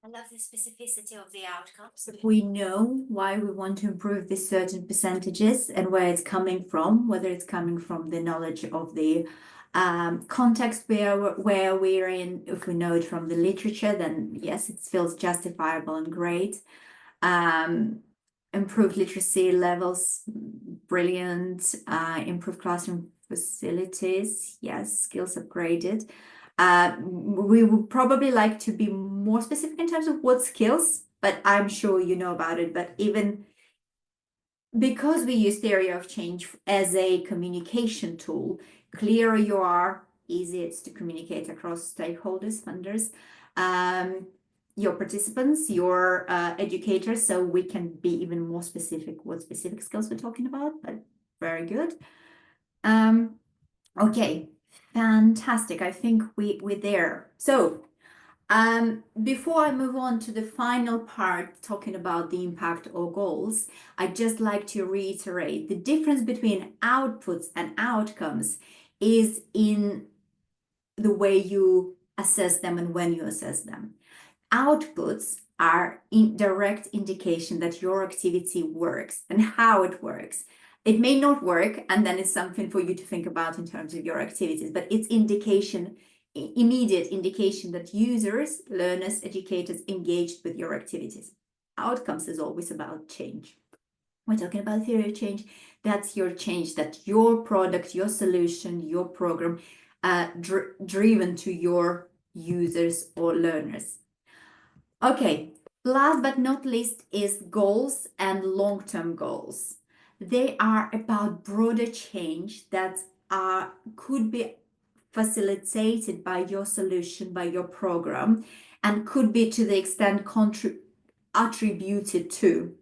I love the specificity of the outcomes. If we know why we want to improve these certain percentages and where it's coming from, whether it's coming from the knowledge of the context where we're in, if we know it from the literature, then yes, it feels justifiable and great. Improved literacy levels, brilliant. Improved classroom facilities, yes, skills upgraded. We would probably like to be more specific in terms of what skills, but I'm sure you know about it. But even because we use theory of change as a communication tool, clearer you are, easier it's to communicate across stakeholders, funders, your participants, your educators, so we can be even more specific what specific skills we're talking about, but very good. Okay, fantastic. I think we're there. So before I move on to the final part, talking about the impact or goals, I'd just like to reiterate the difference between outputs and outcomes is in the way you assess them and when you assess them. Outputs are direct indication that your activity works and how it works. It may not work, and then it's something for you to think about in terms of your activities, but it's indication, immediate indication that users, learners, educators engaged with your activities. Outcomes is always about change. We're talking about theory of change. That's your change, that your product, your solution, your program, driven to your users or learners. Okay, last but not least is goals and long-term goals. They are about broader change that could be facilitated by your solution, by your program, and could be to the extent attributed to.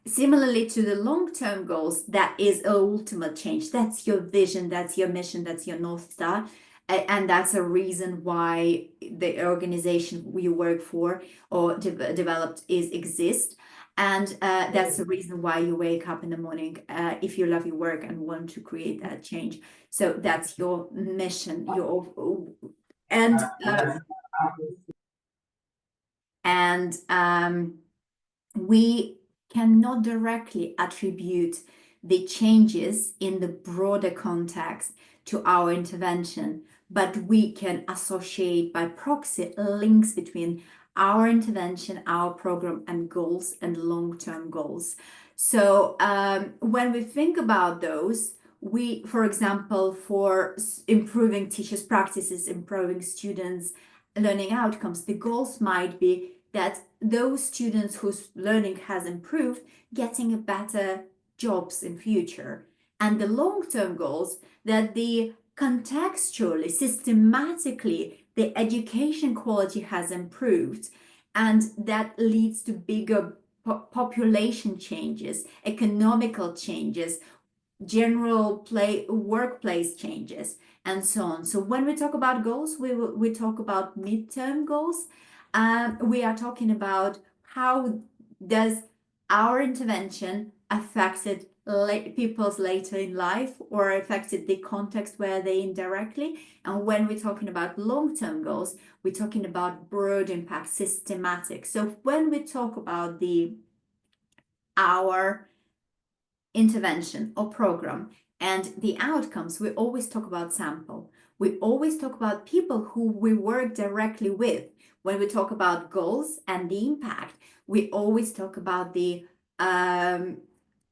Similarly to the long-term goals, that is ultimate change. That's your vision, that's your mission, that's your North Star. And that's a reason why the organization you work for or developed exist. And that's the reason why you wake up in the morning if you love your work and want to create that change. So that's your mission, we cannot directly attribute the changes in the broader context to our intervention, but we can associate by proxy links between our intervention, our program, and goals and long-term goals. So when we think about those, we, for example, for improving teachers' practices, improving students' learning outcomes, the goals might be that those students whose learning has improved getting a better jobs in future, and the long-term goals that the contextually, systematically, the education quality has improved, and that leads to bigger population changes, economical changes, general workplace changes, and so on. So when we talk about goals, we talk about midterm goals. We are talking about how does our intervention affected people's later in life or affected the context where they indirectly. And when we're talking about long-term goals, we're talking about broad impact, systematic. So when we talk about our intervention or program and the outcomes, we always talk about sample. We always talk about people who we work directly with. When we talk about goals and the impact, we always talk about the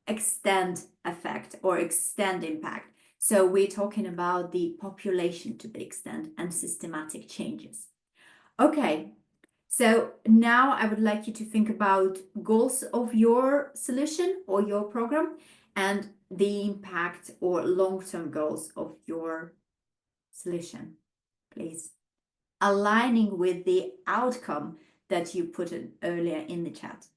extend effect or extend impact. So we're talking about the population to the extent and systematic changes. Okay, so now I would like you to think about goals of your solution or your program and the impact or long-term goals of your solution, please. Aligning with the outcome that you put in earlier in the chat.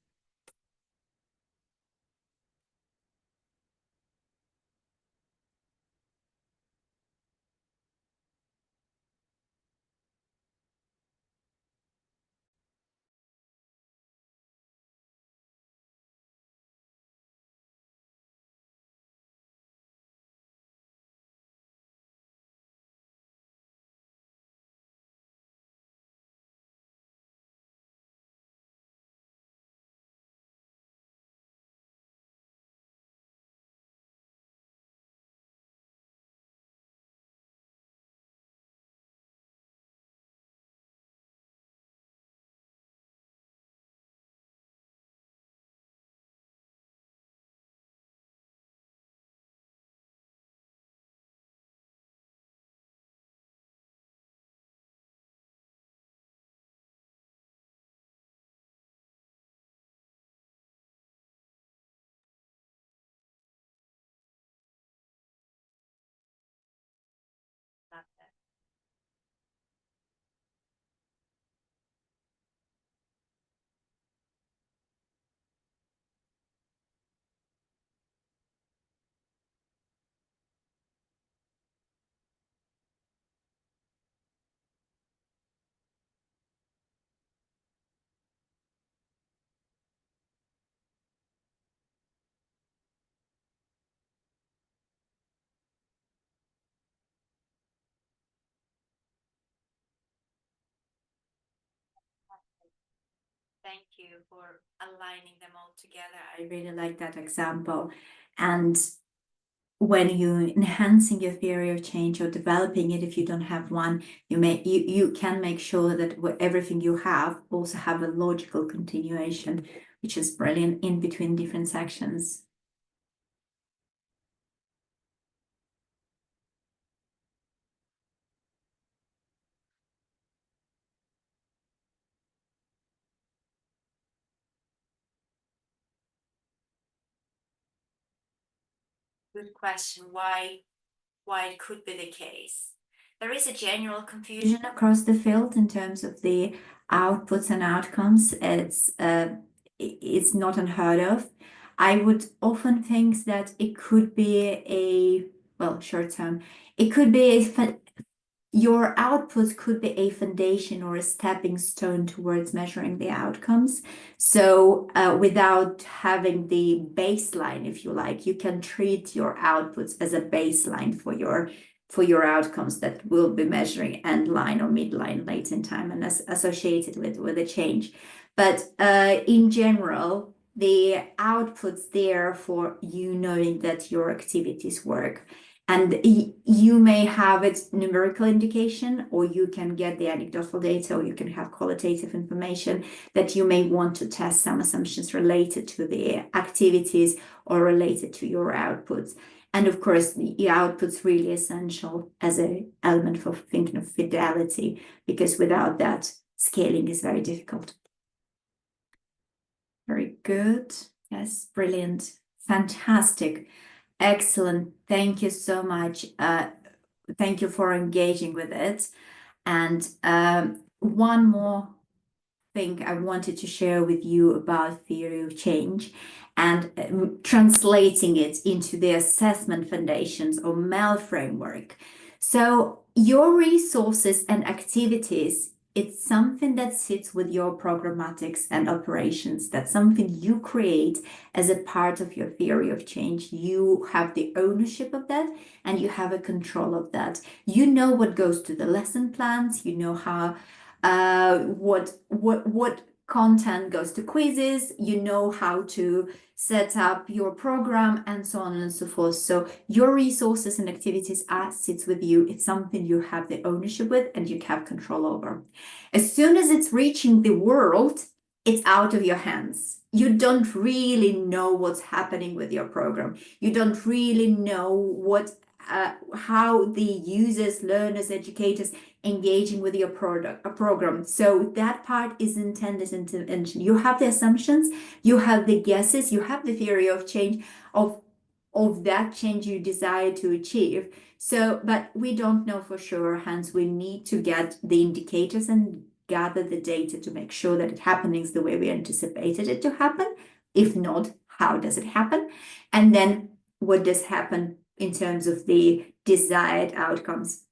Thank you for aligning them all together. I really like that example. And when you're enhancing your theory of change or developing it, if you don't have one, you can make sure that everything you have also have a logical continuation, which is brilliant in between different sections. Good question. Why it could be the case? There is a general confusion across the field in terms of the outputs and outcomes. It's not unheard of. I would often think that it could be short term. It could be your output could be a foundation or a stepping stone towards measuring the outcomes. So without having the baseline, if you like, you can treat your outputs as a baseline for your outcomes that will be measuring end line or midline late in time and associated with a change. But in general, the outputs there for you knowing that your activities work. And you may have its numerical indication, or you can get the anecdotal data, or you can have qualitative information that you may want to test some assumptions related to the activities or related to your outputs. And of course, the output's really essential as an element for thinking of fidelity, because without that, scaling is very difficult. Very good. Yes, brilliant. Fantastic. Excellent. Thank you so much. Thank you for engaging with it. And one more thing I wanted to share with you about theory of change and translating it into the assessment foundations or MEL framework. So your resources and activities, it's something that sits with your programmatics and operations. That's something you create as a part of your theory of change. You have the ownership of that and you have a control of that. You know what goes to the lesson plans, you know how what content goes to quizzes, you know how to set up your program and so on and so forth. So your resources and activities sits with you. It's something you have the ownership with and you have control over. As soon as it's reaching the world, it's out of your hands. You don't really know what's happening with your program. You don't really know how the users, learners, educators engaging with your program. So that part is intended intervention. You have the assumptions, you have the guesses, you have the theory of change of that change you desire to achieve. So, but we don't know for sure, hence we need to get the indicators and gather the data to make sure that it happening the way we anticipated it to happen. If not, how does it happen? And then what does happen in terms of the desired outcomes?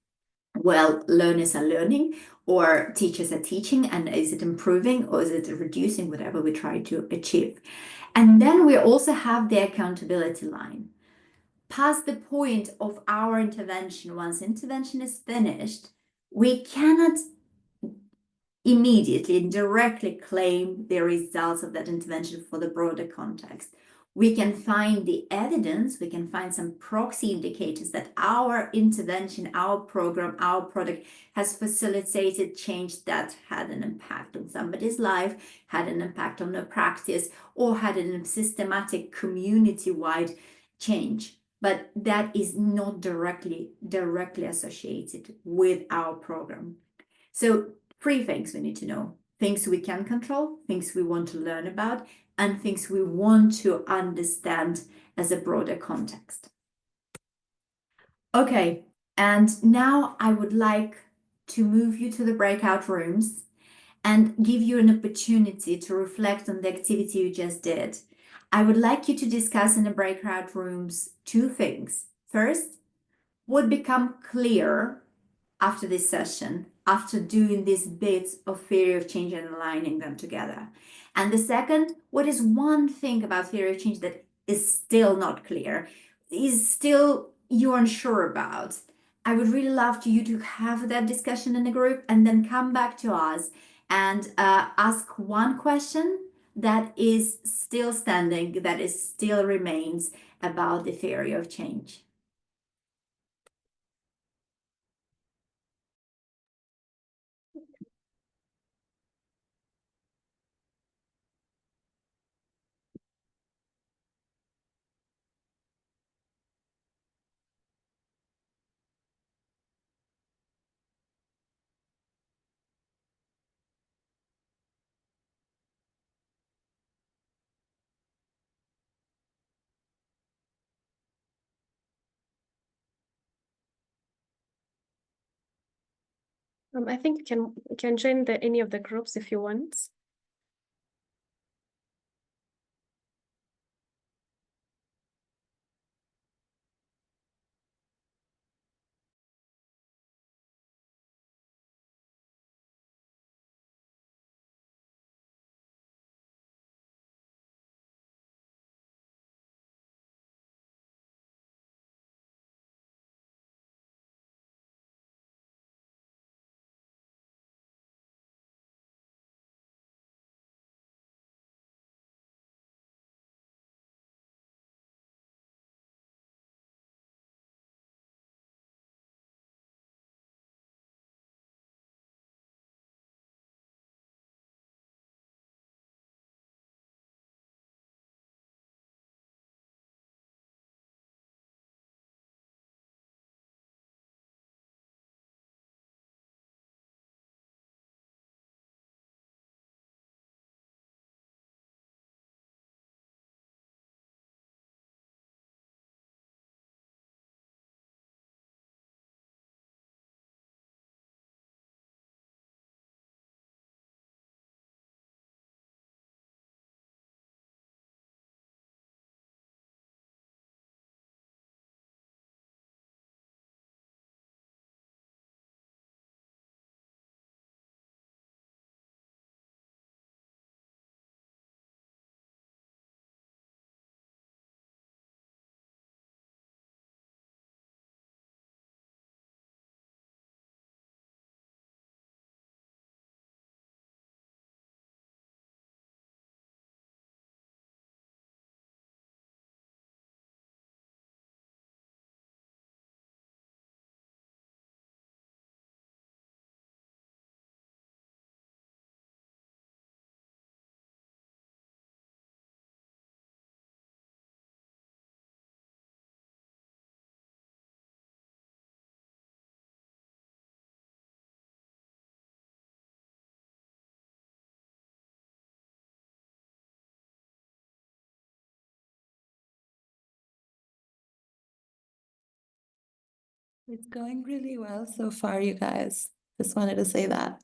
Well, learners are learning or teachers are teaching, and is it improving or is it reducing whatever we try to achieve? And then we also have the accountability line. Past the point of our intervention, once intervention is finished, we cannot immediately and directly claim the results of that intervention for the broader context. We can find the evidence, we can find some proxy indicators that our intervention, our program, our product has facilitated change that had an impact on somebody's life, had an impact on their practice, or had a systematic community-wide change. But that is not directly associated with our program. So 3 things we need to know: things we can control, things we want to learn about, and things we want to understand as a broader context. Okay, and now I would like to move you to the breakout rooms and give you an opportunity to reflect on the activity you just did. I would like you to discuss in the breakout rooms 2 things. First, what become clear after this session, after doing these bits of theory of change and aligning them together. And the second, what is one thing about theory of change that is still not clear, is still you're unsure about? I would really love you to have that discussion in the group and then come back to us and ask one question that is still standing, that is still remains about the theory of change. I think you can join any of the groups if you want. It's going really well so far, you guys. Just wanted to say that.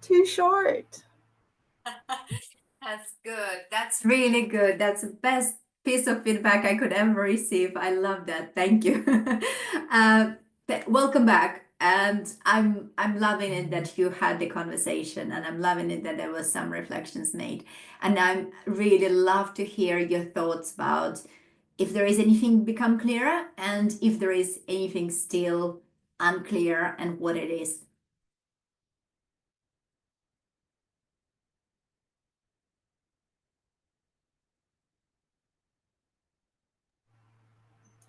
too short. That's good. That's really good. That's the best piece of feedback I could ever receive. I love that. Thank you. Welcome back. And I'm loving it that you had the conversation, and I'm loving it that there was some reflections made. And I'm really love to hear your thoughts about if there is anything become clearer and if there is anything still unclear and what it is.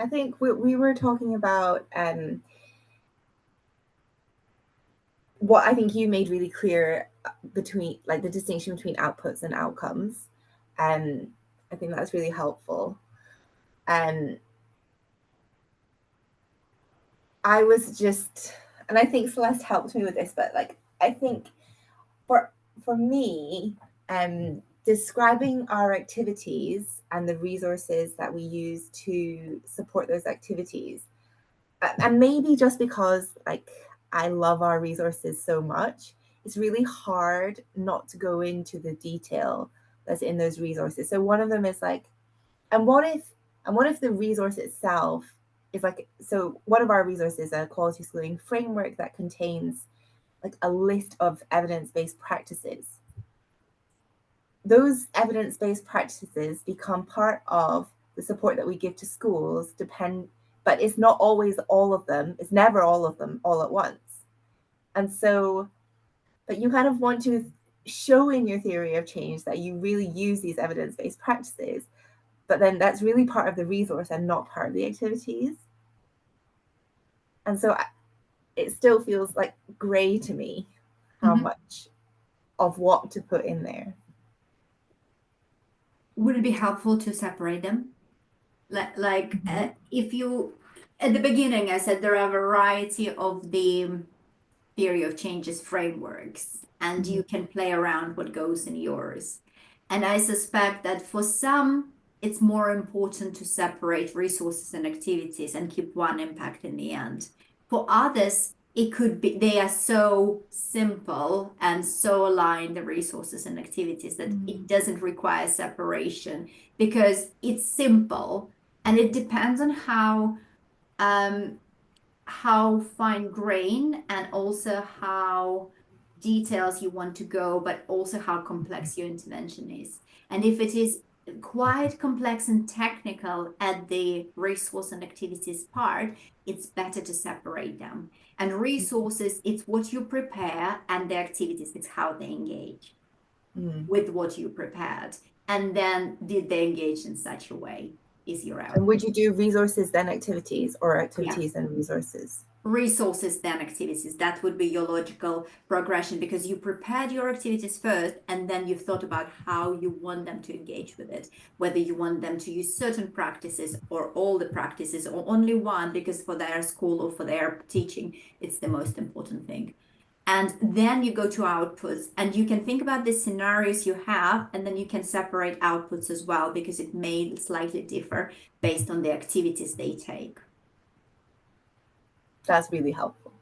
I think we were talking about what I think you made really clear between like the distinction between outputs and outcomes. And I think that's really helpful. And I was just, and I think Celeste helped me with this, but like I think for me, describing our activities and the resources that we use to support those activities, and maybe just because like I love our resources so much, it's really hard not to go into the detail that's in those resources. So one of them is like, and what if the resource itself is like, so one of our resources is a quality schooling framework that contains like a list of evidence-based practices. Those evidence-based practices become part of the support that we give to schools, but it's not always all of them. It's never all of them all at once. And so, but you kind of want to show in your theory of change that you really use these evidence-based practices, but then that's really part of the resource and not part of the activities. And so it still feels like gray to me how much of what to put in there. Would it be helpful to separate them? If you, at the beginning, I said there are a variety of the theory of changes frameworks, and you can play around what goes in yours. And I suspect that for some, it's more important to separate resources and activities and keep one impact in the end. For others, it could be they are so simple and so aligned, the resources and activities, that it doesn't require separation because it's simple, and it depends on how fine grain and also how details you want to go, but also how complex your intervention is. And if it is quite complex and technical at the resource and activities part, it's better to separate them. And resources, it's what you prepare, and the activities, it's how they engage with what you prepared. And then did they engage in such a way is your outcome. And would you do resources then activities, or activities and resources? Resources then activities. That would be your logical progression, because you prepared your activities first and then you thought about how you want them to engage with it, whether you want them to use certain practices or all the practices or only one, because for their school or for their teaching it's the most important thing. And then you go to outputs, and you can think about the scenarios you have, and then you can separate outputs as well, because it may slightly differ based on the activities they take. That's really helpful.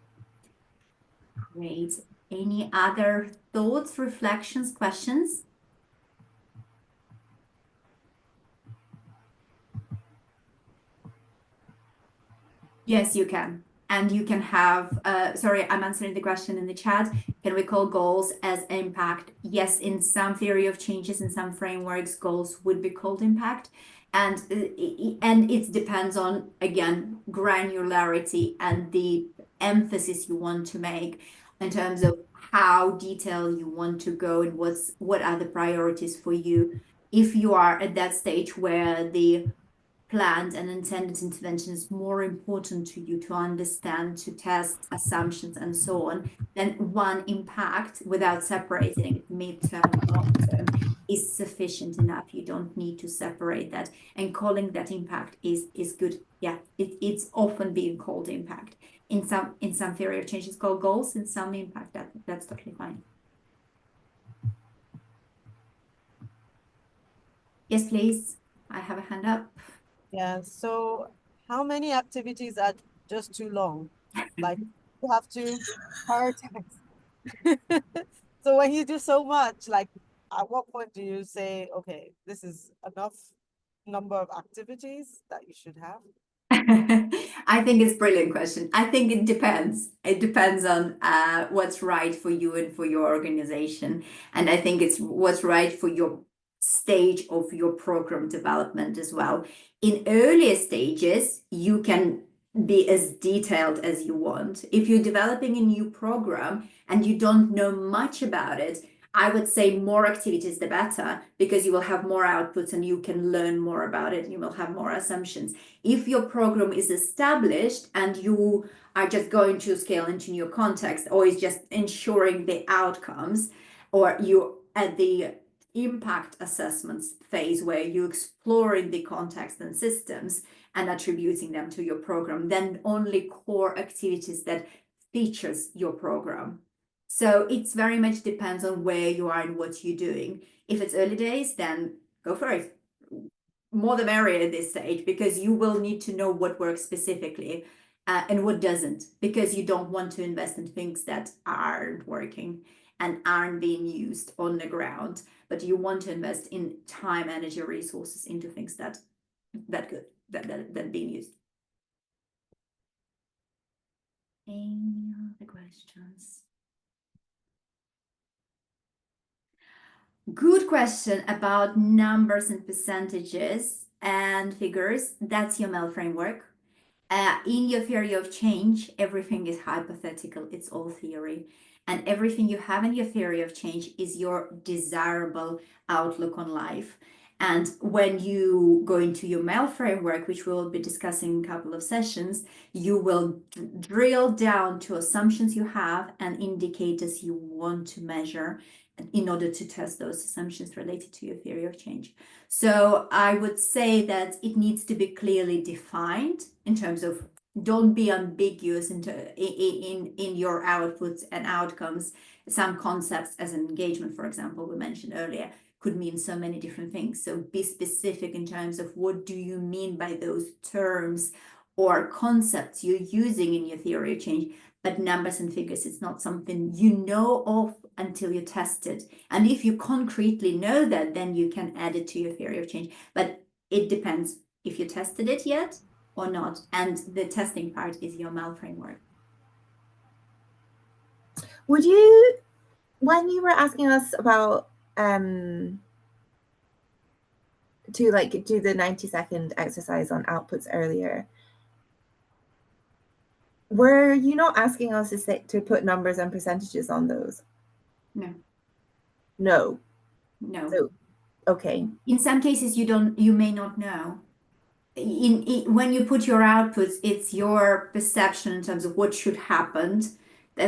Great. Any other thoughts, reflections, questions? Yes, you can. And you can have, sorry, I'm answering the question in the chat. Can we call goals as impact? Yes, in some theory of changes, in some frameworks, goals would be called impact. And it depends on, again, granularity and the emphasis you want to make in terms of how detailed you want to go and what are the priorities for you. If you are at that stage where the planned and intended intervention is more important to you to understand, to test assumptions and so on, then one impact without separating it midterm, long term is sufficient enough. You don't need to separate that, and calling that impact is good. Yeah, it's often being called impact. In some theory of change, it's called goals. In some impact, that's totally fine. Yes, please. I have a hand up. Yeah, so how many activities are just too long? Like you have to prioritize. So when you do so much, like at what point do you say, okay, this is enough number of activities that you should have? I think it's a brilliant question. I think it depends. It depends on what's right for you and for your organization. And I think it's what's right for your stage of your program development as well. In earlier stages, you can be as detailed as you want. If you're developing a new program and you don't know much about it, I would say more activities the better, because you will have more outputs and you can learn more about it. You will have more assumptions. If your program is established and you are just going to scale into new context, or is just ensuring the outcomes, or you at the impact assessments phase where you're exploring the context and systems and attributing them to your program, then only core activities that features your program. So it's very much depends on where you are and what you're doing. If it's early days, then go for it. More the merrier at this stage, because you will need to know what works specifically and what doesn't, because you don't want to invest in things that aren't working and aren't being used on the ground, but you want to invest in time, energy, resources into things that being used. Any other questions? Good question about numbers and percentages and figures. That's your MEL framework. In your theory of change, everything is hypothetical. It's all theory. And everything you have in your theory of change is your desirable outlook on life. And when you go into your MEL framework, which we'll be discussing in a couple of sessions, you will drill down to assumptions you have and indicators you want to measure in order to test those assumptions related to your theory of change. So I would say that it needs to be clearly defined in terms of, don't be ambiguous in your outputs and outcomes. Some concepts, as an engagement, for example, we mentioned earlier, could mean so many different things. So be specific in terms of what do you mean by those terms or concepts you're using in your theory of change. But numbers and figures, it's not something you know of until you test it. And if you concretely know that, then you can add it to your theory of change. But it depends if you tested it yet or not. And the testing part is your MEL framework. Would you, when you were asking us about to like do the 90-second exercise on outputs earlier, were you not asking us to put numbers and percentages on those? No. No. No. So, okay. In some cases, you may not know. When you put your outputs, it's your perception in terms of what should happen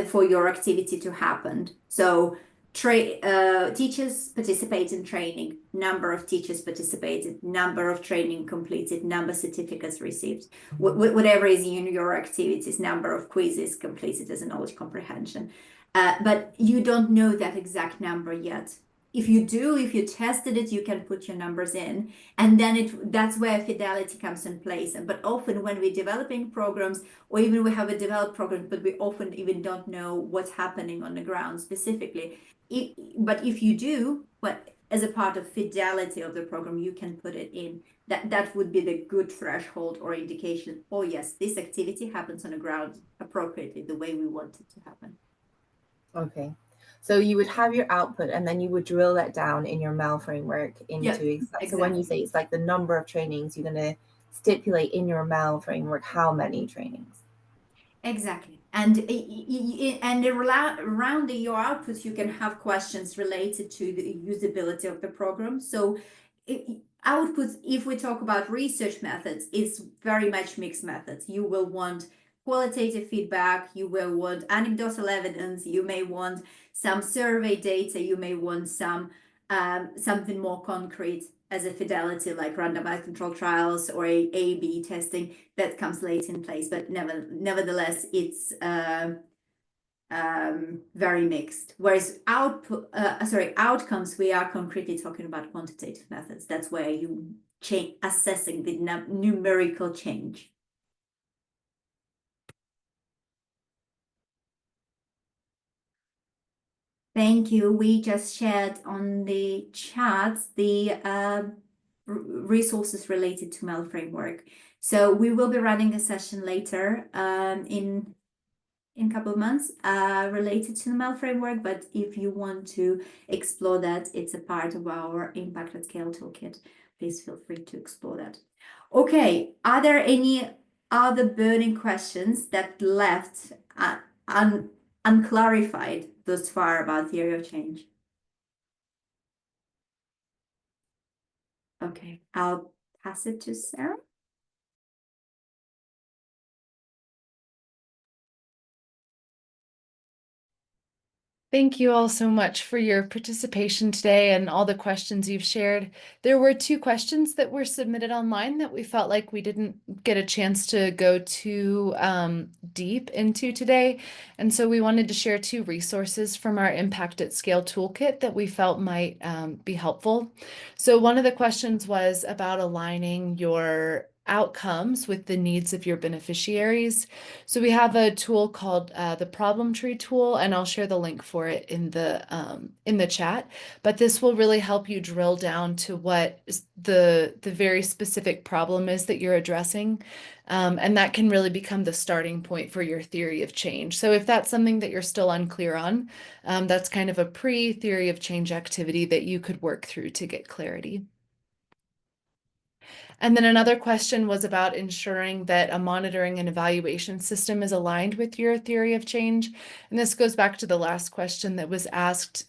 for your activity to happen. So teachers participate in training, number of teachers participated, number of training completed, number of certificates received, whatever is in your activities, number of quizzes completed as a knowledge comprehension. But you don't know that exact number yet. If you tested it, you can put your numbers in, and then that's where fidelity comes in place. But often when we're developing programs, or even we have a developed program, but we often even don't know what's happening on the ground specifically. But if you do, as a part of fidelity of the program, you can put it in. That would be the good threshold or indication. Oh yes, this activity happens on the ground appropriately, the way we want it to happen. Okay. So you would have your output, and then you would drill that down in your MEL framework into exactly. So when you say it's like the number of trainings, you're going to stipulate in your MEL framework how many trainings. Exactly. And around your outputs, you can have questions related to the usability of the program. So outputs, if we talk about research methods, it's very much mixed methods. You will want qualitative feedback, you will want anecdotal evidence, you may want some survey data, you may want some something more concrete as a fidelity, like randomized control trials or A/B testing that comes late in place. But nevertheless, it's very mixed. Whereas outcomes, we are concretely talking about quantitative methods. That's where you assessing the numerical change. Thank you. We just shared on the chat the resources related to MEL framework. So we will be running a session later in a couple of months related to the MEL framework. But if you want to explore that, it's a part of our Impact at Scale toolkit. Please feel free to explore that. Okay, are there any other burning questions that left unclarified thus far about theory of change? Okay, I'll pass it to Sarah. Thank you all so much for your participation today and all the questions you've shared. There were 2 questions that were submitted online that we felt like we didn't get a chance to go too deep into today. And so we wanted to share 2 resources from our Impact at Scale toolkit that we felt might be helpful. So one of the questions was about aligning your outcomes with the needs of your beneficiaries. So we have a tool called the Problem Tree tool, and I'll share the link for it in the chat. But this will really help you drill down to what the very specific problem is that you're addressing, and that can really become the starting point for your theory of change. So if that's something that you're still unclear on, that's kind of a pre-theory of change activity that you could work through to get clarity. And then another question was about ensuring that a monitoring and evaluation system is aligned with your theory of change. And this goes back to the last question that was asked,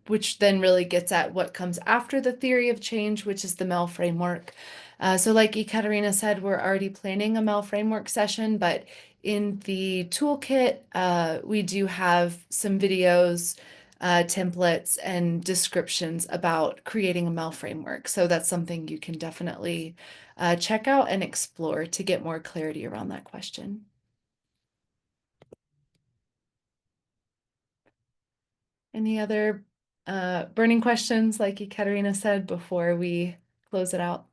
which then really gets at what comes after the theory of change, which is the MEL framework. So like Ekaterina said, we're already planning a MEL framework session, but in the toolkit, we do have some videos, templates and descriptions about creating a MEL framework. So that's something you can definitely check out and explore to get more clarity around that question. Any other burning questions, like Ekaterina said, before we close it out?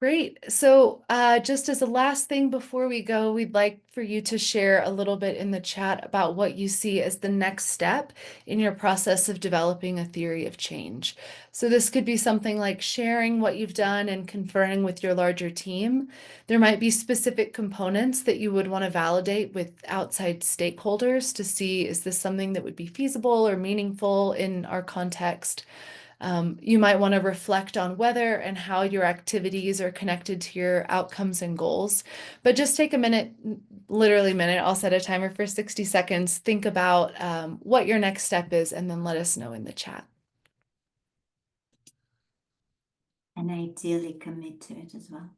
Great. So just as a last thing before we go, we'd like for you to share a little bit in the chat about what you see as the next step in your process of developing a theory of change. So this could be something like sharing what you've done and conferring with your larger team. There might be specific components that you would want to validate with outside stakeholders to see, is this something that would be feasible or meaningful in our context? You might want to reflect on whether and how your activities are connected to your outcomes and goals. But just take a minute, literally a minute, I'll set a timer for 60 seconds. Think about what your next step is, and then let us know in the chat. And ideally commit to it as well.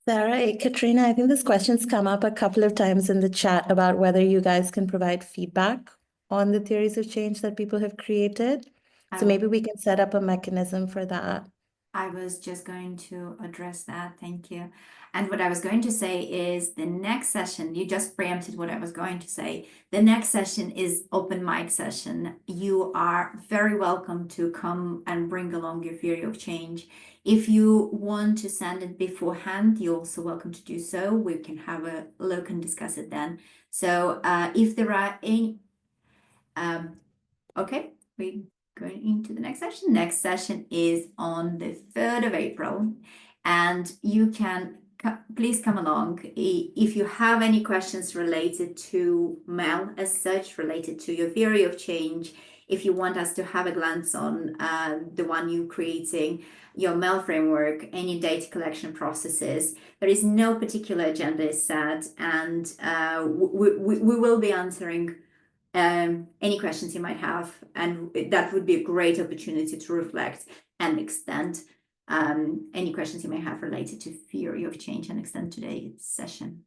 Sarah, Katrina, I think this question's come up a couple of times in the chat about whether you guys can provide feedback on the theories of change that people have created. So maybe we can set up a mechanism for that. I was just going to address that. Thank you. And what I was going to say is the next session, you just preempted what I was going to say. The next session is open mic session. You are very welcome to come and bring along your theory of change. If you want to send it beforehand, you're also welcome to do so. We can have a look and discuss it then. So if there are any, okay, we going into the next session. Next session is on the 3rd of April, and you can please come along. If you have any questions related to MEL as such, related to your theory of change, if you want us to have a glance on the one you're creating, your MEL framework, any data collection processes, there is no particular agenda is set, and we will be answering any questions you might have, and that would be a great opportunity to reflect and extend any questions you may have related to theory of change and extend today's session.